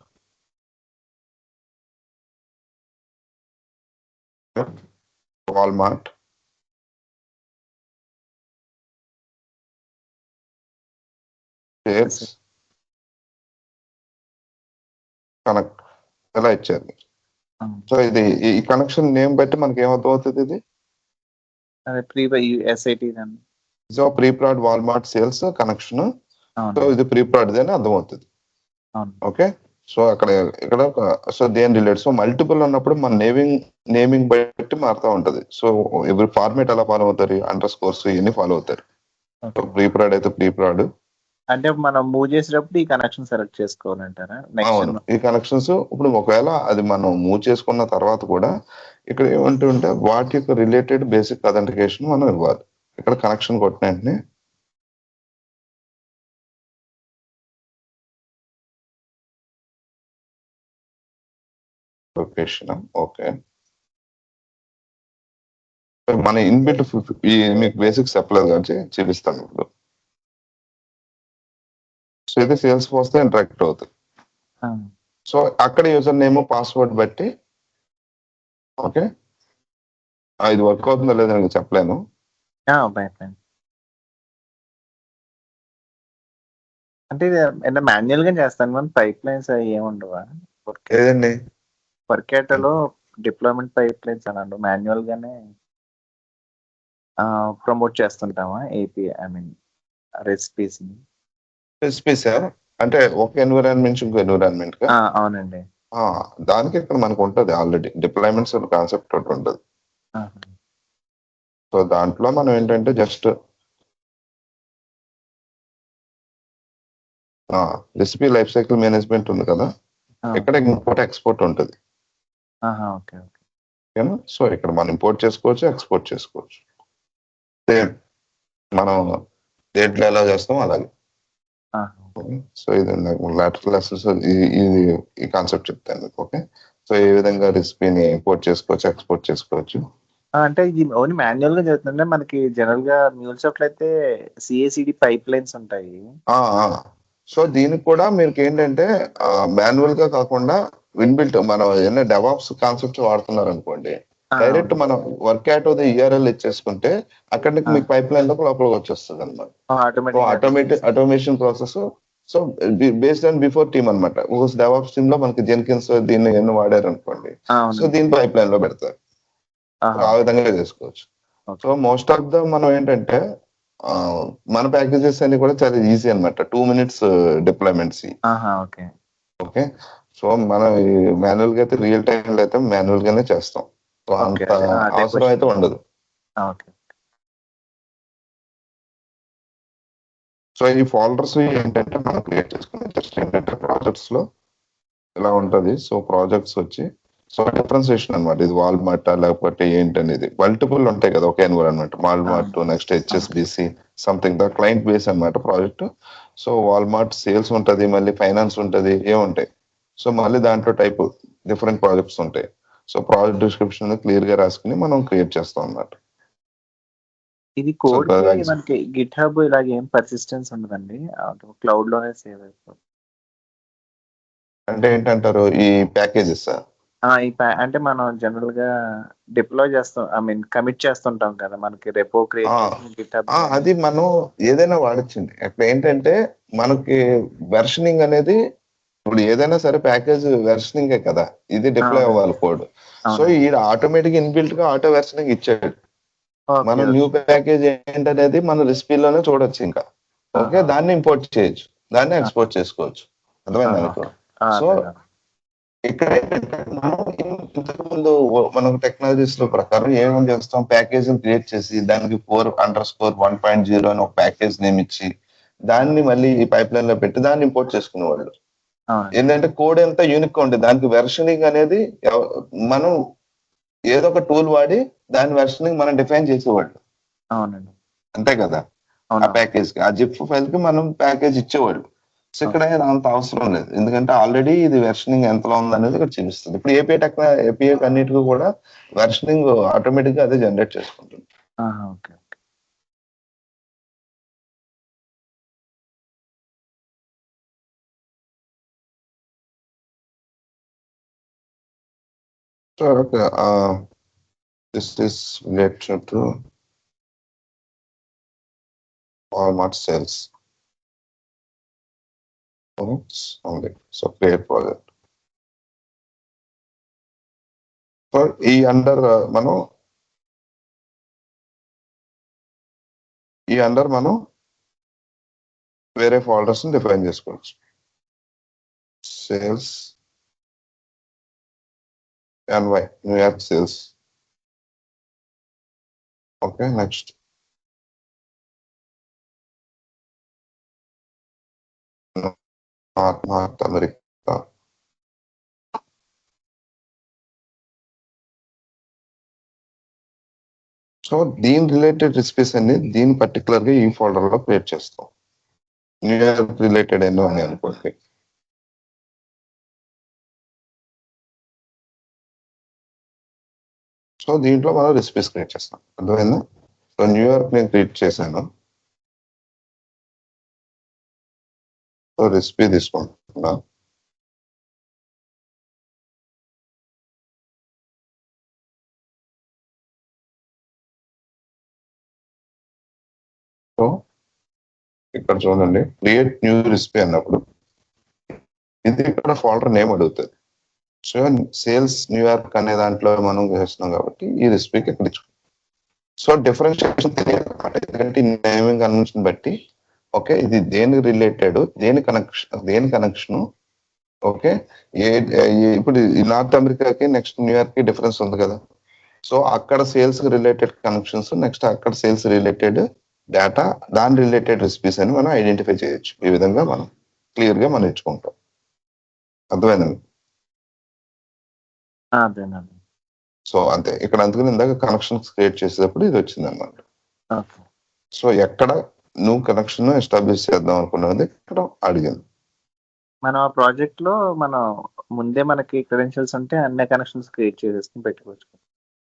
Walmart sales connect ఎలా ఇచ్చారు. సో ఇది ఈ కనెక్షన్ నేమ్ బట్టి మనకి ఏమర్థం అవుతుంది, ఇది so pre proud Walmart sales connection. So ఇది ప్రీ ప్రాడ్ అని అర్థం అవుతుంది. ఓకే, సో ఇక్కడ సో దేని రిలేట్. సో మల్టిపుల్ అన్నప్పుడు మన నేమింగ్ బట్టి మారుతూ ఉంటది. సో ఎవరి ఫార్మేట్ ఎలా ఫాలో అవుతారు, అండర్ స్కోర్స్ ఇవన్నీ ఫాలో అవుతారు. సో ప్రీ ప్రాడ్ అయితే ప్రీ ప్రాడ్. అంటే మనం మూవ్ చేసేటప్పుడు ఈ కనెక్షన్ సెలెక్ట్ చేసుకోవాలంటారా? అవును, ఈ కనెక్షన్స్ ఇప్పుడు ఒకవేళ అది మనం మూవ్ చేసుకున్న తర్వాత కూడా ఇక్కడ ఏమంటుంటే వాటి యొక్క రిలేటెడ్ బేసిక్ అథెంటికేషన్ మనం ఇవ్వాలి. ఇక్కడ కనెక్షన్ కొట్టిన వెంటనే లొకేషన్. ఓకే, మన ఇన్బిల్ట్ మీకు బేసిక్స్ చెప్పలేదు కాబట్టి చూపిస్తాను ఇప్పుడు. సో ఇది సేల్స్ ఫోర్స్ తో ఇంటరాక్ట్ అవుతుంది. సో అక్కడ యూజర్ నేమ్ పాస్వర్డ్ బట్టి ఓకే, ఇది వర్క్ అవుతుందో లేదో నేను చెప్పలేను. అంటే ఇది మాన్యువల్ గా చేస్తాను, మనం పైప్ లైన్స్ అవి ఏముండవా? ఏదండి వర్కేటలో డిప్లాయ్మెంట్ పైప్ లైన్స్ అన్నాడు, మాన్యువల్ గానే ప్రమోట్ చేస్తుంటామా ఏపీ, ఐ మీన్ రెసిపీస్ అంటే ఒక ఎన్విరాన్మెంట్ ఇంకో ఎన్విరాన్మెంట్ గా? అవునండి, దానికి ఇక్కడ మనకు ఉంటుంది ఆల్రెడీ డిప్లాయ్మెంట్స్ కాన్సెప్ట్ ఒకటి ఉంటుంది. సో దాంట్లో మనం ఏంటంటే just recipe life cycle management ఉంది కదా, ఇక్కడ ఇంపోర్ట్ ఎక్స్పోర్ట్ ఉంటుంది. ఓకేనా, సో ఇక్కడ మనం ఇంపోర్ట్ చేసుకోవచ్చు, ఎక్స్పోర్ట్ చేసుకోవచ్చు. సేమ్ మనం దేంట్లో ఎలా చేస్తాం అలాగే. సో ఇది లాటరల్ లెసన్స్ ఇది ఈ కాన్సెప్ట్ చెప్తాను మీకు. ఓకే, సో ఏ విధంగా రెసిపీని ఇంపోర్ట్ చేసుకోవచ్చు, ఎక్స్పోర్ట్ చేసుకోవచ్చు. అంటే ఇది ఓన్లీ మాన్యువల్ గా జరుగుతుందంటే మనకి జనరల్ గా MuleSoft లో అయితే CI/CD పైప్ లైన్స్ ఉంటాయి. సో దీనికి కూడా మీకు ఏంటంటే మాన్యువల్ గా కాకుండా ఇన్బిల్ట్ మనం ఏదైనా డెవాప్స్ కాన్సెప్ట్ వాడుతున్నారు అనుకోండి, డైరెక్ట్ అవును. మనం వర్క్ యాట్ ది URL ఇచ్చేసుకుంటే అక్కడ నుంచి ఆ. మీకు పైప్ లైన్ లోపలికి వచ్చేస్తుంది అనమాట. So automatic automation process. So based on before team అనమాట. డెవాప్స్ టీమ్ లో మనకి జెన్కిన్స్ దీన్ని ఎన్ని వాడారు అనుకోండి, సో దీని పైప్ లైన్ లో పెడతారు. సో ఆ విధంగా చేసుకోవచ్చు. సో మోస్ట్ ఆఫ్ ద మనం ఏంటంటే మన ప్యాకేజెస్ అన్ని కూడా చాలా ఈజీ అనమాట. 2 minutes deployments. Okay. Okay. So మనం మాన్యువల్ గా అయితే రియల్ టైం లో అయితే మాన్యువల్ గానే చేస్తాం. సో అంత అవసరం అయితే ఉండదు. ఓకే. సో ఈ ఫోల్డర్స్ ఏంటంటే మనం క్రియేట్ చేసుకునే జస్ట్ ఏంటంటే ప్రాజెక్ట్స్ లో ఇలా ఉంటది. సో ప్రాజెక్ట్స్ వచ్చి సో డిఫరెన్సియేషన్ అనమాట. ఇది వాల్మార్ట్ లేకపోతే ఏంటనేది మల్టిపుల్ ఉంటాయి కదా ఒక environment. Walmart next HSBC something the client base అనమాట ప్రాజెక్ట్. సో వాల్మార్ట్ సేల్స్ ఉంటది, మళ్ళీ ఫైనాన్స్ ఉంటది, ఏముంటాయి. సో మళ్ళీ దాంట్లో టైప్ డిఫరెంట్ ప్రాజెక్ట్స్ ఉంటాయి. సో ప్రాజెక్ట్ డిస్క్రిప్షన్ క్లియర్ గా రాసుకుని మనం క్రియేట్ చేస్తాం అన్నమాట. ఇది కోడ్ మనకి గిట్హబ్ ఇలాగ ఏం పర్సిస్టెన్స్ ఉండదండి, క్లౌడ్ లోనే సేవ్ అయిపోతుంది. అంటే ఏంటంటారు ఈ ప్యాకేజెస్? అంటే మనం జనరల్ గా డిప్లాయ్ చేస్తాం, ఐ మీన్ కమిట్ చేస్తుంటాం కదా మనకి రెపో క్రియేట్. అది మనం ఏదైనా వాడచ్చండి. అక్కడ ఏంటంటే మనకి వెర్షనింగ్ అనేది ఇప్పుడు ఏదైనా సరే ప్యాకేజ్ వెర్షనింగే కదా, ఇది డిప్లాయ్ అవ్వాలి కోడ్. సో ఈ ఆటోమేటిక్ ఇన్బిల్ట్ గా ఆటో వెర్షనింగ్ ఇచ్చాడు. మనం న్యూ ప్యాకేజ్ ఏంటనేది మన రెసిపీలోనే చూడొచ్చు. ఇంకా ఓకే, దాన్ని ఇంపోర్ట్ చేయొచ్చు, దాన్ని ఎక్స్పోర్ట్ చేసుకోవచ్చు. అర్థమైందా మీకు? సో ఇక్కడ ఏంటంటే మనం ఇంతకు ముందు మనకు టెక్నాలజీస్ లో ప్రకారం ఏమేమి చేస్తాం, ప్యాకేజ్ క్రియేట్ చేసి దానికి 4_1.0 అని ఒక ప్యాకేజ్ నేమ్ ఇచ్చి దాన్ని మళ్ళీ ఈ పైప్ లైన్ లో పెట్టి దాన్ని ఇంపోర్ట్ చేసుకునేవాళ్ళు. ఏంటంటే కోడ్ ఎంత యూనిక్ ఉంటుంది, దానికి వెర్షనింగ్ అనేది మనం ఏదో ఒక టూల్ వాడి దాని వెర్షనింగ్ మనం డిఫైన్ చేసేవాళ్ళు. అవునండి, అంతే కదా. ఆ ప్యాకేజ్ కి ఆ జిప్ ఫైల్ కి మనం ప్యాకేజ్ ఇచ్చేవాళ్ళు. సో ఇక్కడ అంత అవసరం లేదు, ఎందుకంటే ఆల్రెడీ ఇది వెర్షనింగ్ ఎంతలో ఉంది అనేది ఇక్కడ చూపిస్తుంది. ఇప్పుడు ఏపీఐ అన్నిటికీ కూడా వెర్షనింగ్ ఆటోమేటిక్ గా అదే జనరేట్ చేసుకుంటుంది. Okay. So this is related to Walmart sales. Only. So create project. So ఈ అండర్ మనం వేరే ఫోల్డర్స్ డిఫైన్ చేసుకోవచ్చు. Sales NY New York sales. Okay, next north America. So దీని రిలేటెడ్ రెసిపీస్ అన్ని దీని పర్టికులర్ గా ఈ ఫోల్డర్ లో క్రియేట్ చేస్తాం. న్యూయార్క్ రిలేటెడ్ ఎన్నో ఉన్నాయి అనుకోండి. సో దీంట్లో మనం రెసిపీస్ క్రియేట్ చేస్తాం. అర్థమైందా? సో న్యూయార్క్ నేను క్రియేట్ చేశాను. సో రెసిపీ తీసుకుంటున్నా. సో ఇక్కడ చూడండి, క్రియేట్ న్యూ రెసిపీ అన్నప్పుడు ఇది ఇక్కడ ఫోల్డర్ నేమ్ అడుగుతుంది. సో సేల్స్ న్యూయార్క్ అనే దాంట్లో మనం చేస్తున్నాం కాబట్టి ఈ రెసిపీకి ఇక్కడ ఇచ్చుకుంటాం. సో డిఫరెన్షియేషన్ తెలియాలి అనమాట, ఎందుకంటే నేమింగ్ కన్వెన్షన్ బట్టి ఓకే ఇది దేనికి రిలేటెడ్, దేని కనెక్షన్. ఓకే, ఇప్పుడు నార్త్ అమెరికాకి నెక్స్ట్ న్యూయార్క్ కి డిఫరెన్స్ ఉంది కదా. సో అక్కడ సేల్స్ రిలేటెడ్ కనెక్షన్స్, నెక్స్ట్ అక్కడ సేల్స్ రిలేటెడ్ డేటా, దాని రిలేటెడ్ రెసిపీస్ అని మనం ఐడెంటిఫై చేయొచ్చు. ఈ విధంగా మనం క్లియర్ గా మనం ఇచ్చుకుంటాం. అర్థమైందండి? సో అంతే, ఇక్కడ అందుకని ఇందాక కనెక్షన్స్ క్రియేట్ చేసేటప్పుడు ఇది వచ్చింది అనమాట. సో ఎక్కడ నువ్వు కనెక్షన్ ఎస్టాబ్లిష్ చేద్దాం అనుకున్నది ఇక్కడ అడిగింది. మనం ఆ ప్రాజెక్ట్ లో మనం ముందే మనకి క్రెడెన్షియల్స్ ఉంటే అన్ని కనెక్షన్స్ క్రియేట్ చేసేసుకుని పెట్టుకోవచ్చు.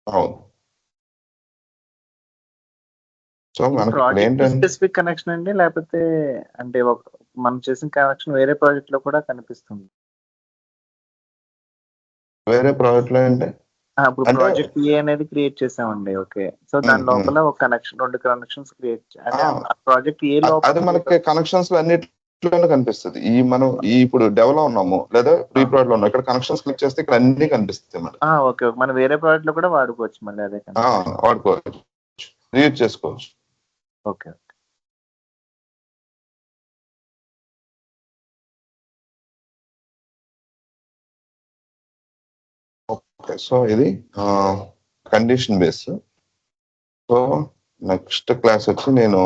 అవును. సో మనకి ఇక్కడ ప్రాజెక్ట్ ఏంటంటే స్పెసిఫిక్ కనెక్షన్ అండి, లేకపోతే అంటే మనం చేసిన కనెక్షన్ వేరే ప్రాజెక్ట్ లో కూడా కనిపిస్తుంది? వేరే ప్రాజెక్ట్ లో అంటే ఇప్పుడు అంటే ప్రాజెక్ట్ ఏ అనేది క్రియేట్ చేసామండి. ఓకే, సో దాని లోపల ఒక కనెక్షన్, 2 కనెక్షన్స్ క్రియేట్ అంటే ఆ ప్రాజెక్ట్ ఏ లోపల అది మనకి కనెక్షన్స్ అన్నిట్లోనే కనిపిస్తుంది. మనం ఇప్పుడు డెవ్ లో ఉన్నాము లేదా ప్రీ ప్రాడ్ లో ఉన్నాం, ఇక్కడ కనెక్షన్స్ క్లిక్ చేస్తే ఇక్కడ అన్ని కనిపిస్తాయి మనకి. ఓకే, మనం వేరే ప్రాజెక్ట్ లో కూడా వాడుకోవచ్చు మళ్ళీ అదే కనెక్షన్. వాడుకోవచ్చు, రీయూజ్ చేసుకోవచ్చు. ఓకే. ఓకే, సో ఇది condition base. So next class వచ్చి నేను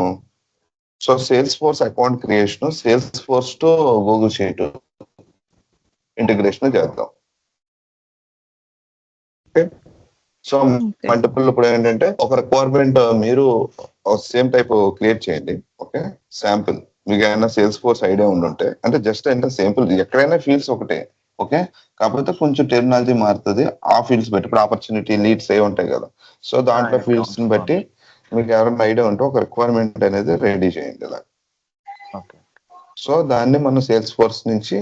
sales force account creation, sales force to Google sheet integration చేద్దాం. ఓకే, సో మల్టిపుల్ ఇప్పుడు ఏంటంటే ఒక రిక్వైర్మెంట్ మీరు సేమ్ టైప్ క్రియేట్ చేయండి. ఓకే, శాంపుల్ మీకు ఏమైనా సేల్స్ ఫోర్స్ ఐడియా ఉండుంటే, అంటే జస్ట్ అంటే సింపుల్ ఎక్కడైనా ఫీల్డ్స్ ఒకటే. ఓకే, కాకపోతే కొంచెం టెర్మినాలజీ మారుతుంది. ఆ ఫీల్డ్స్ బట్టి ఇప్పుడు ఆపర్చునిటీ, లీడ్స్ అవి ఉంటాయి కదా. సో దాంట్లో ఫీల్డ్స్ ని బట్టి మీకు ఎవరైనా ఐడియా ఉంటే ఒక రిక్వైర్మెంట్ అనేది రెడీ చేయండి ఇలా. సో దాన్ని మనం సేల్స్ ఫోర్స్ నుంచి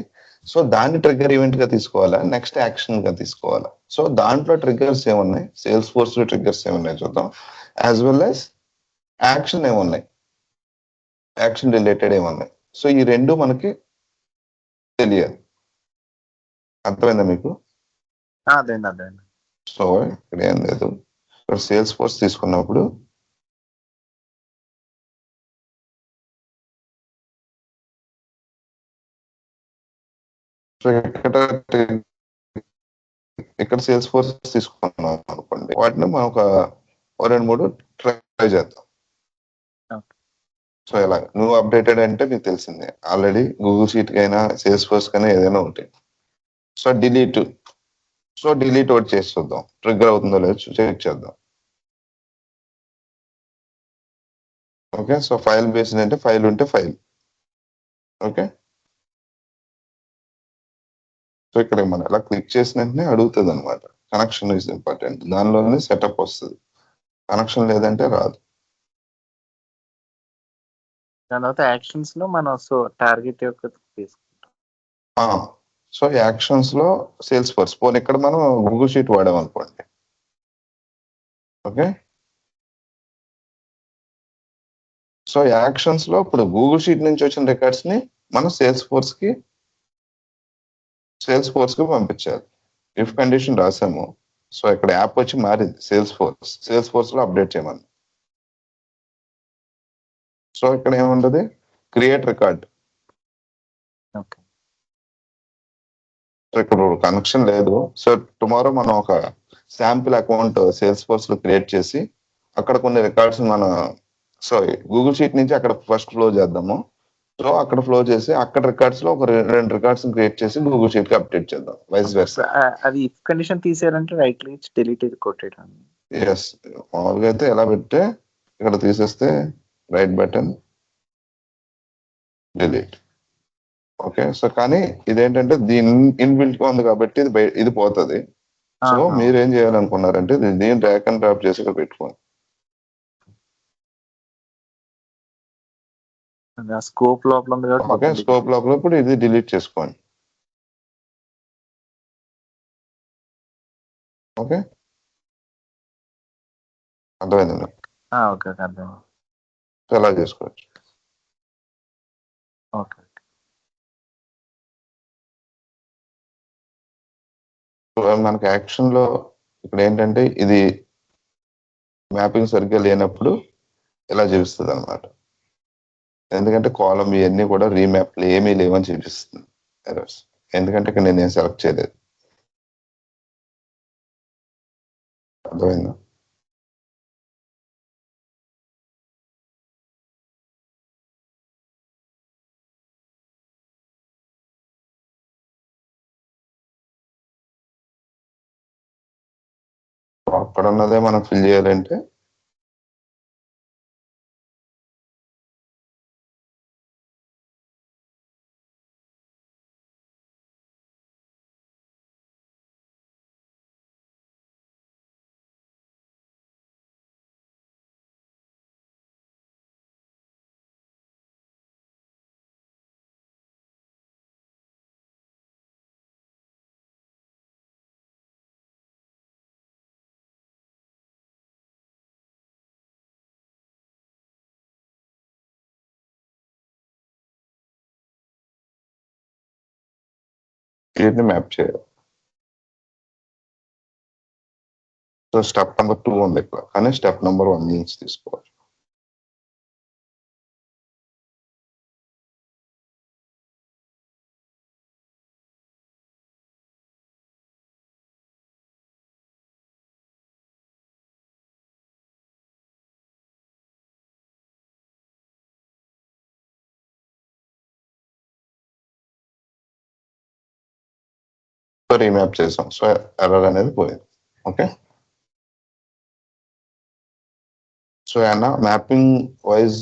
దాన్ని ట్రిగ్గర్ ఈవెంట్ గా తీసుకోవాలా, నెక్స్ట్ యాక్షన్ గా తీసుకోవాలా. సో దాంట్లో ట్రిగ్గర్స్ ఏమున్నాయి, సేల్స్ ఫోర్స్ లో ట్రిగ్గర్స్ ఏమున్నాయి చూద్దాం, యాజ్ వెల్ యాజ్ యాక్షన్ ఏమున్నాయి, యాక్షన్ రిలేటెడ్ ఏమున్నాయి. సో ఈ రెండు మనకి తెలియాలి. అర్థమైందా మీకు? అదేండి. సో ఇక్కడ ఏం లేదు, ఇక్కడ సేల్స్ ఫోర్స్ తీసుకున్నప్పుడు ఇక్కడ సేల్స్ ఫోర్స్ తీసుకున్నాం అనుకోండి, వాటిని మనం ఒక 2-3 ట్రై చేద్దాం. సో ఇలా నువ్వు అప్డేటెడ్ అంటే మీకు తెలిసిందే ఆల్రెడీ, గూగుల్ షీట్ కైనా సేల్స్ ఫోర్స్ కైనా ఏదైనా ఉంటాయి. సో డిలీట్ ఒకటి చేసి చూద్దాం, ట్రిగ్గర్ అవుతుందో లేదో చెక్ చేద్దాం. ఓకే, సో ఫైల్ బేస్డ్ అంటే ఫైల్ ఉంటే ఫైల్. ఓకే, సో ఇక్కడ మనం ఇలా క్లిక్ చేసిన వెంటనే అడుగుతుంది అనమాట, కనెక్షన్ ఇస్ ఇంపార్టెంట్, దానిలోనే సెటప్ వస్తుంది. కనెక్షన్ లేదంటే రాదు. తర్వాత యాక్షన్స్ లో మనం టార్గెట్ యొక్క తీసుకుంటాం. సో యాక్షన్స్ లో సేల్స్ ఫోర్స్ పోనీ ఇక్కడ మనం గూగుల్ షీట్ వాడాం అనుకోండి. ఓకే, సో యాక్షన్స్ లో ఇప్పుడు గూగుల్ షీట్ నుంచి వచ్చిన రికార్డ్స్ ని మనం సేల్స్ ఫోర్స్ కి పంపించాలి. ఇఫ్ కండిషన్ రాసాము, సో ఇక్కడ యాప్ వచ్చి మారింది, సేల్స్ ఫోర్స్ లో అప్డేట్ చేయమని. సో ఇక్కడ ఏముంటది, క్రియేట్ రికార్డ్. సో ఇక్కడ కనెక్షన్ లేదు. సో టుమారో మనం ఒక శాంపిల్ అకౌంట్ సేల్స్ ఫోర్స్ లో క్రియేట్ చేసి అక్కడ కొన్ని రికార్డ్స్ గూగుల్ షీట్ నుంచి అక్కడ ఫస్ట్ ఫ్లో చేద్దాము. సో అక్కడ ఫ్లో చేసి అక్కడ రికార్డ్స్ లో ఒక 2 రికార్డ్స్ క్రియేట్ చేసి గూగుల్ షీట్ కి అప్డేట్ చేద్దాం, వైస్ వెర్సా. అది if condition తీసేయాలంటే right click delete కొట్టేయడం. ఎస్, మామూలుగా అయితే ఎలా పెడితే ఇక్కడ తీసేస్తే right button delete. Okay, so కానీ ఇదేంటంటే దీని ఇన్బిల్ట్ గా ఉంది కాబట్టి ఇది పోతుంది. సో మీరు ఏం చేయాలనుకున్నారంటే దీన్ని డ్రాగ్ అండ్ డ్రాప్ చేసి ఇక్కడ పెట్టుకోండి. స్కోప్ లోపల ఉంది కాబట్టి ఓకే, స్కోప్ లోపల ఇప్పుడు ఇది డిలీట్ చేసుకోండి. ఓకే, అర్థమైందండి. ఓకే, అర్థమైంది. ఎలా చేసుకోవచ్చు. ఓకే, మనకి యాక్షన్ లో ఇక్కడ ఏంటంటే ఇది మ్యాపింగ్ సరిగ్గా లేనప్పుడు ఇలా చూపిస్తుంది అనమాట. ఎందుకంటే కాలం ఇవన్నీ కూడా రీమ్యాప్లు ఏమీ లేవని చూపిస్తుంది ఎర్రర్స్. ఎందుకంటే ఇక్కడ నేను సెలెక్ట్ చేయలేదు. అర్థమైందా? అక్కడ ఉన్నదే మనం ఫిల్ చేయాలంటే వీటిని మ్యాప్ చేయాలి. సో స్టెప్ నెంబర్ 2 ఉంది ఇక్కడ, కానీ స్టెప్ నెంబర్ 1 నుంచి తీసుకోవాలి. సో రీమ్యాప్ చేసాం. సో ఎర్రర్ అనేది పోయింది. ఓకే, సో ఏమన్నా మ్యాపింగ్ వైజ్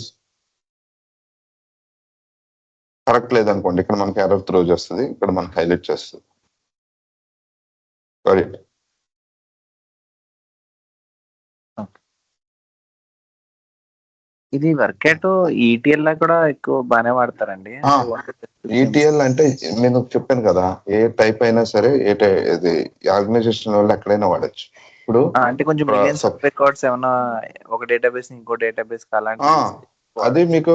కరెక్ట్ లేదనుకోండి, ఇక్కడ మనకి ఎర్రర్ త్రో చేస్తుంది, ఇక్కడ మనకి హైలైట్ చేస్తుంది. Got ఇది వర్కెట్ ఈటీఎల్ లా కూడా ఎక్కువ బాగానే వాడతారండి. ఈటీఎల్ అంటే నేను చెప్పాను కదా, ఏ టైప్ అయినా సరే, ఇది ఆర్గనైజేషన్ వల్ల ఎక్కడైనా వాడచ్చు. ఇప్పుడు అంటే కొంచెం రికార్డ్స్ ఏమన్నా ఒక డేటాబేస్ ఇంకో డేటాబేస్ అలాంటి అది మీకు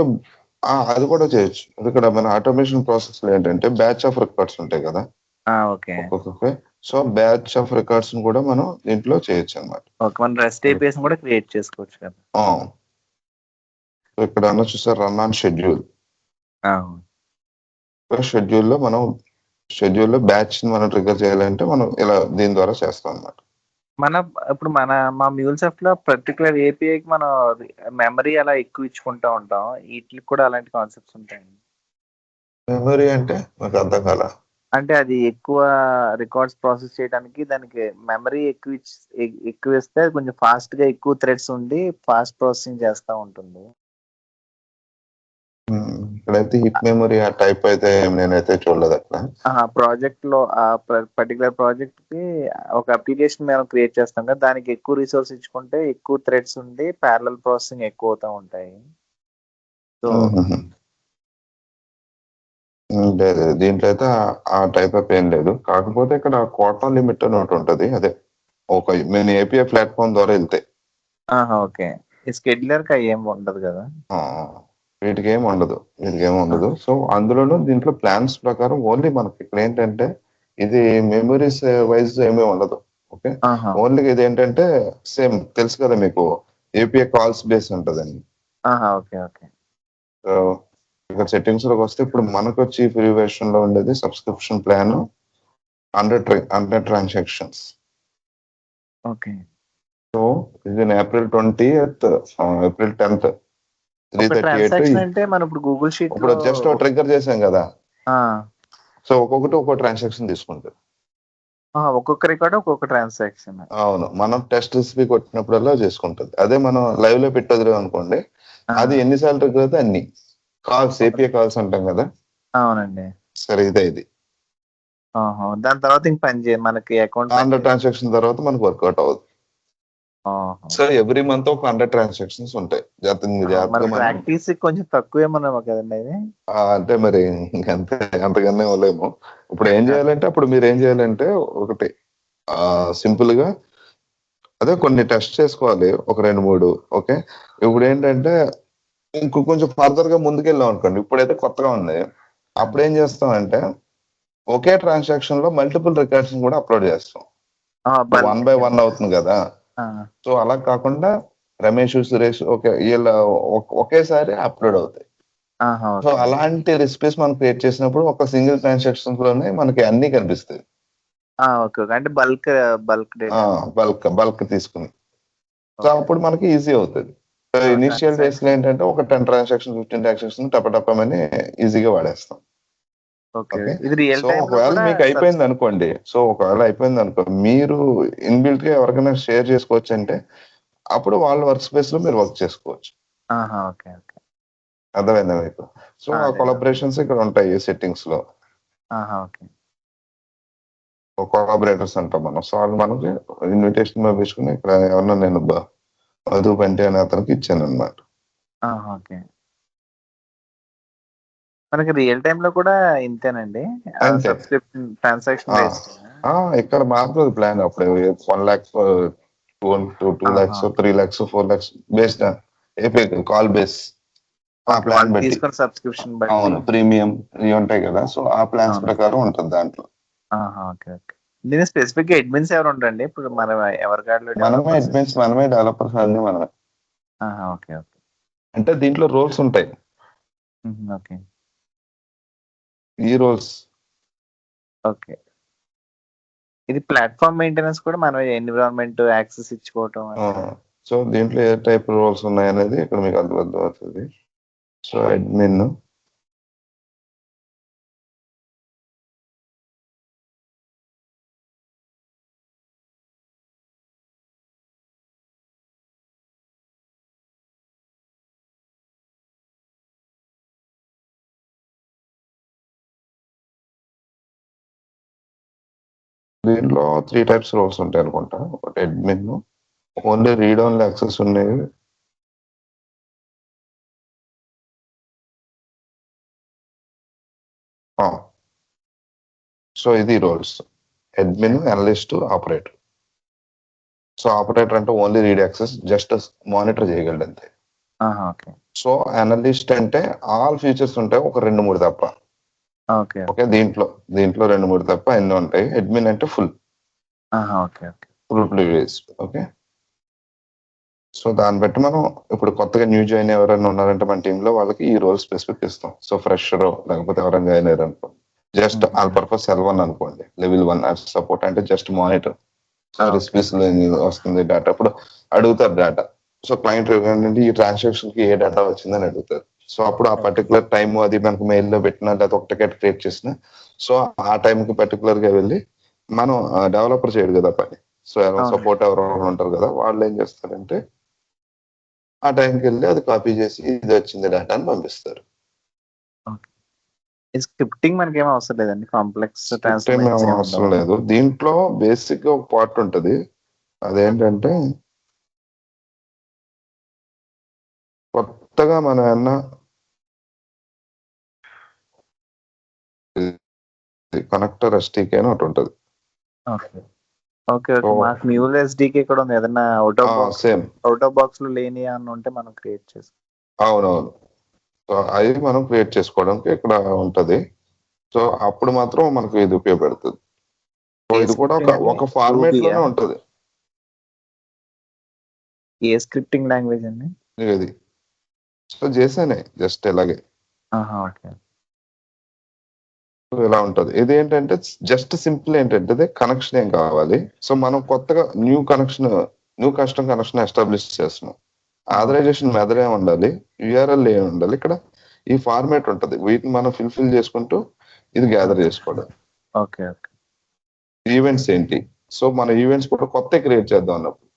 అది కూడా చేయొచ్చు. ఇక్కడ మన ఆటోమేషన్ ప్రాసెస్ లో ఏంటంటే బ్యాచ్ ఆఫ్ రికార్డ్స్ ఉంటాయి కదా. Okay, so batch of records కూడా మనం దీంట్లో చేయొచ్చు అనమాట. మన రెస్ట్ ఏపీఎస్ కూడా క్రియేట్ చేసుకోవచ్చు కదా. ఇక్కడ అన్న చూసారు రన్ ఆన్ షెడ్యూల్. షెడ్యూల్లో షెడ్యూల్లో బ్యాచ్ మనం ట్రిగర్ చేయాలంటే మనం ఇలా దీని ద్వారా చేస్తాం అన్నమాట. ఇప్పుడు మా మ్యూల్సాఫ్ట్ లో పర్టికులర్ ఏపీఐకి మనం మెమరీ అలా ఎక్కువ ఇచ్చుకుంటా ఉంటాం. వీటికి కూడా అలాంటి కాన్సెప్ట్స్ ఉంటాయండి. మెమరీ అంటే నాకు అర్థం కాల. అంటే అది ఎక్కువ రికార్డ్స్ ప్రాసెస్ చేయడానికి దానికి మెమరీ ఎక్కువ ఇస్తే కొంచెం ఫాస్ట్ గా ఎక్కువ థ్రెడ్స్ ఉండి ఫాస్ట్ ప్రాసెసింగ్ చేస్తూ ఉంటుంది. ఇక్కడైతే హిట్ మెమరీ ఆ టైప్ అయితే నేనైతే చూడలేదు అట్లా. ప్రాజెక్ట్ లో ఆ పర్టికులర్ ప్రాజెక్ట్ కి ఒక అప్లికేషన్ మేము క్రియేట్ చేస్తాం కదా, దానికి ఎక్కువ రిసోర్స్ ఇచ్చుకుంటే ఎక్కువ థ్రెడ్స్ ఉండి ప్యారలల్ ప్రాసెసింగ్ ఎక్కువ అవుతూ ఉంటాయి. సో దీంట్లో అయితే ఆ టైప్ ఆఫ్ ఏం లేదు. కాకపోతే ఇక్కడ కోటా లిమిట్ అని ఒకటి ఉంటది. అదే ఒక నేను ఏపీఐ ప్లాట్ఫామ్ ద్వారా వెళ్తే ఓకే, స్కెడ్యులర్ కి ఏం ఉండదు కదా. వీటికి ఏమి ఉండదు. సో అందులోనూ దీంట్లో ప్లాన్స్ ప్రకారం ఓన్లీ మనకి ఇక్కడ ఏంటంటే ఇది మెమరీస్ వైజ్ ఏమీ ఉండదు. ఓకే, ఓన్లీ ఇది ఏంటంటే సేమ్ తెలుసు కదా మీకు, ఏపీఐ కాల్స్ బేస్ ఉంటదండి. సో ఇక్కడ సెట్టింగ్స్ లోకి వస్తే ఇప్పుడు మనకు వచ్చి ఫ్రీ వెర్షన్ లో ఉండేది subscription plan 100 transactions. Okay, so ఇది ఏప్రిల్ 20th ఏప్రిల్ 10th 338. అంటే మనం ఇప్పుడు గూగుల్ షీట్ ఇప్పుడు జస్ట్ ట్రిగ్గర్ చేసాం కదా, సో ఒక్కొక్కటి ఒక్కో ట్రాన్సాక్షన్ తీసుకుంటుంది. ఒక్కొక్క రికార్డ్ ఒక్కొక్క ట్రాన్సాక్షన్. అవును, మనం టెస్ట్ రెసిపీ కొట్టినప్పుడల్లా చేసుకుంటుంది. అదే మనం లైవ్ లో పెట్టదు అనుకోండి, అది ఎన్నిసార్లు ట్రిగ్గర్ అయితే అన్ని కాల్స్, ఏపీఐ కాల్స్ అంటాం కదా. అవునండి, సరే ఇదే ఇది. దాని తర్వాత ఇంక పని చేయాలి మనకి అకౌంట్ 100 ట్రాన్సాక్షన్ తర్వాత మనకు వర్కౌట్ అవ్వదు. సో ఎవ్రీ మంత్ ఒక 100 ట్రాన్సాక్షన్స్ ఉంటాయి. ప్రాక్టీస్ కొంచెం తక్కువేమన్నా కదండి అది. అంటే మరి అంతకన్నా ఇవ్వలేము. ఇప్పుడు ఏం చేయాలంటే మీరు ఏం చేయాలంటే ఒకటి సింపుల్ గా అదే కొన్ని టెస్ట్ చేసుకోవాలి, ఒక 2-3. ఓకే, ఇప్పుడు ఏంటంటే ఇంకో కొంచెం ఫర్దర్ గా ముందుకెళ్ళాం అనుకోండి, ఇప్పుడైతే కొత్తగా ఉంది. అప్పుడు ఏం చేస్తాం అంటే ఒకే ట్రాన్సాక్షన్ లో మల్టిపుల్ రికార్డ్స్ కూడా అప్లోడ్ చేస్తాం. 1 by 1 అవుతుంది కదా. సో అలా కాకుండా రమేష్, సురేష్ ఒకేసారి అప్లోడ్ అవుతాయి. సో అలాంటి రెసిపీస్ మనం క్రియేట్ చేసినప్పుడు ఒక సింగిల్ ట్రాన్సాక్షన్ లోనే మనకి అన్ని కనిపిస్తాయి. అంటే బల్క్ తీసుకుని, సో అప్పుడు మనకి ఈజీ అవుతుంది. ఇనిషియల్ డేస్ లో ఏంటంటే ఒక 10 ట్రాన్సాక్షన్ 15 ట్రాన్సాక్షన్ టపటపమని ఈజీగా వాడేస్తాం. ఒకవేళ మీకు అయిపోయింది అనుకోండి, మీరు ఇన్బిల్ట్ గా ఎవరికైనా షేర్ చేసుకోవచ్చు. అంటే అప్పుడు వాళ్ళ వర్క్ స్పేస్ లో మీరు వర్క్ చేసుకోవచ్చు. అర్థమైందా మీకు? సో ఆ కొలాబరేషన్స్ ఇక్కడ ఉంటాయి సెట్టింగ్స్ లో. కొలాబరేటర్స్ అంటాం మనం. సో వాళ్ళు మనకి ఇన్విటేషన్ పంపించుకుని ఇక్కడ ఎవరన్నా నేను మధు పంటే అనే అతనికి ఇచ్చాను అనమాట. మనకి రియల్ టైమ్ లో కూడా ఇంతేనండి, సబ్స్క్రిప్షన్ ట్రాన్సాక్షన్ బేస్డ్. ఇక్కడ మారుతుంది ప్లాన్. అప్పుడు 1 lakh 2 lakhs 3 lakhs 4 lakhs based AP call base ఆ ప్లాన్ బట్టి సబ్స్క్రిప్షన్ అవును ప్రీమియం ఇవి ఉంటాయి కదా. సో ఆ ప్లాన్స్ ప్రకారం ఉంటుంది దాంట్లో. Okay okay. దీని స్పెసిఫిక్ అడ్మిన్స్ ఎవరు ఉంటారండి ఇప్పుడు మన ఎవరి కార్డులో మనమే అడ్మిన్స్, మనమే డెవలపర్స్, అన్ని మనమే. ఓకే ఓకే అంటే దీంట్లో రోల్స్ ఉంటాయి, ఓకే ఈ రోల్స్. ఓకే. ఇది ప్లాట్ఫామ్ మెయింటెనెన్స్ కూడా మనం ఎన్విరాన్మెంట్ యాక్సెస్ ఇచ్చుకోవటం సో దీంట్లో ఏ టైప్ రోల్స్ ఉన్నాయి అనేది ఇక్కడ మీకు అర్థం అవుతుంది. సో అడ్మిన్, దీంట్లో 3 టైప్స్ రోల్స్ ఉంటాయి అనుకుంటా. ఒకటి admin, only read only access ఉన్నాయి. సో ఇది roles: admin, analyst, operator. So operator అంటే only read access, just monitor చేయగలడు అంతే. ఓకే సో అనలిస్ట్ అంటే ఆల్ ఫీచర్స్ ఉంటాయి, ఒక 2-3 తప్ప. ఓకే ఓకే, దీంట్లో 2-3 తప్ప ఎన్నో ఉంటాయి. అడ్మిన్ అంటే full okay okay privilege. Okay, so దాన్ని బట్టి మనం ఇప్పుడు కొత్తగా న్యూ జాయిన్ ఎవరైనా ఉన్నారంటే మన టీంలో వాళ్ళకి ఈ రోల్ స్పెసిఫిక్ ఇస్తాం. సో ఫ్రెషర్ లేకపోతే ఎవరైనా జాయిన్ అయ్యారు అనుకో, జస్ట్ ఆల్ పర్పస్ L1 అనుకోండి, లెవెల్ 1 సపోర్ట్ అంటే జస్ట్ మానిటర్. రెసిపీస్ వస్తుంది డేటా, అప్పుడు అడుగుతారు డేటా. సో క్లయింట్ ఏంటంటే ఈ ట్రాన్సాక్షన్ కి ఏ డేటా వచ్చిందని అడుగుతారు. సో అప్పుడు ఆ పర్టికులర్ టైం అది మనకు మెయిల్ లో పెట్టినా లేదా ఒక టికెట్ క్రియేట్ చేసిన, సో ఆ టైంకి పర్టికులర్ గా వెళ్ళి మనం డెవలపర్ చేయడు కదా పని. సో సపోర్ట్ ఎవరో ఉంటారు కదా, వాళ్ళు ఏం చేస్తారంటే ఆ టైంకి వెళ్ళి అది కాపీ చేసి ఇది వచ్చింది డేటా అని పంపిస్తారు. స్క్రిప్టింగ్ మనకి ఏం అవసరం లేదండి, కాంప్లెక్స్ అవసరం లేదు. దీంట్లో బేసిక్ గా ఒక పార్ట్ ఉంటది, అదేంటంటే కొత్తగా మనం ఏమన్నా కనెక్టర్ ఎస్టీకే అని ఒకటి ఉంటది. Okay okay okay. మాకు మ్యూల్ ఎస్డికే కూడా ఉంది. ఏదైనా అవుట్ ఆఫ్ బాక్స్ లో లేని అని ఉంటే మనం క్రియేట్ చేసుకో. అవునవును, సో అది మనం క్రియేట్ చేసుకోవడానికి ఇక్కడ ఉంటది. సో అప్పుడు మాత్రం మనకు ఇది ఉపయోగపడుతుంది. సో ఇది కూడా ఒక ఫార్మేట్ లోనే ఉంటది. ఏ స్క్రిప్టింగ్ లాంగ్వేజ్ అండి ఇది? సో చేసానే జస్ట్ ఇలాగే ఓకే. ఇలా ఉంటది. ఇది ఏంటంటే జస్ట్ సింపుల్ ఏంటంటే కనెక్షన్ ఏం కావాలి. సో మనం కొత్తగా న్యూ కస్టమ్ కనెక్షన్ ఎస్టాబ్లిష్ చేస్తున్నాం. ఆథరైజేషన్ మెథడ్ ఏమి ఉండాలి, యూఆర్ఎల్ ఏమి ఉండాలి, ఇక్కడ ఈ ఫార్మేట్ ఉంటది. వీటిని మనం ఫిల్ చేసుకుంటూ ఇది గ్యాదర్ చేసుకోవడం. Okay okay. ఈవెంట్స్ ఏంటి, సో మన ఈవెంట్స్ కూడా కొత్త క్రియేట్ చేద్దాం అన్నప్పుడు.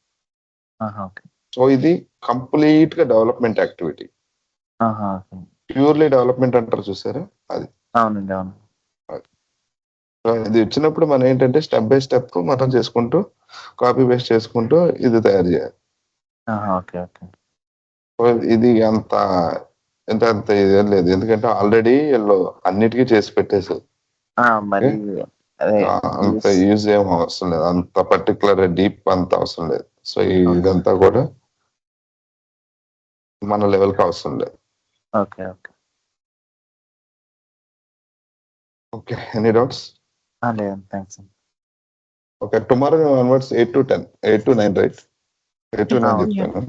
సో ఇది కంప్లీట్ గా డెవలప్మెంట్ యాక్టివిటీ. ప్యూర్లీ డెవలప్మెంట్ అంటారు చూసారా, అది. అవునండి అవును. ఇది వచ్చినప్పుడు మనం ఏంటంటే స్టెప్ బై స్టెప్ మనం చేసుకుంటూ కాపీ పేస్ట్ చేసుకుంటూ ఇది తయారు చేయాలి. Okay okay. ఇది అంత ఇదేం లేదు, ఎందుకంటే ఆల్రెడీ వీళ్ళు అన్నిటికీ చేసి పెట్టేసారు. అంత యూజ్ ఏం అవసరం లేదు, అంత పర్టికులర్ డీప్ అంత అవసరం లేదు. సో ఇదంతా కూడా మన లెవెల్ కి అవసరం లేదు. Okay okay okay, any doubts? లేదు, thanks. Okay, tomorrow onwards 8 to 9, right? 8 to 9 చెప్తాను.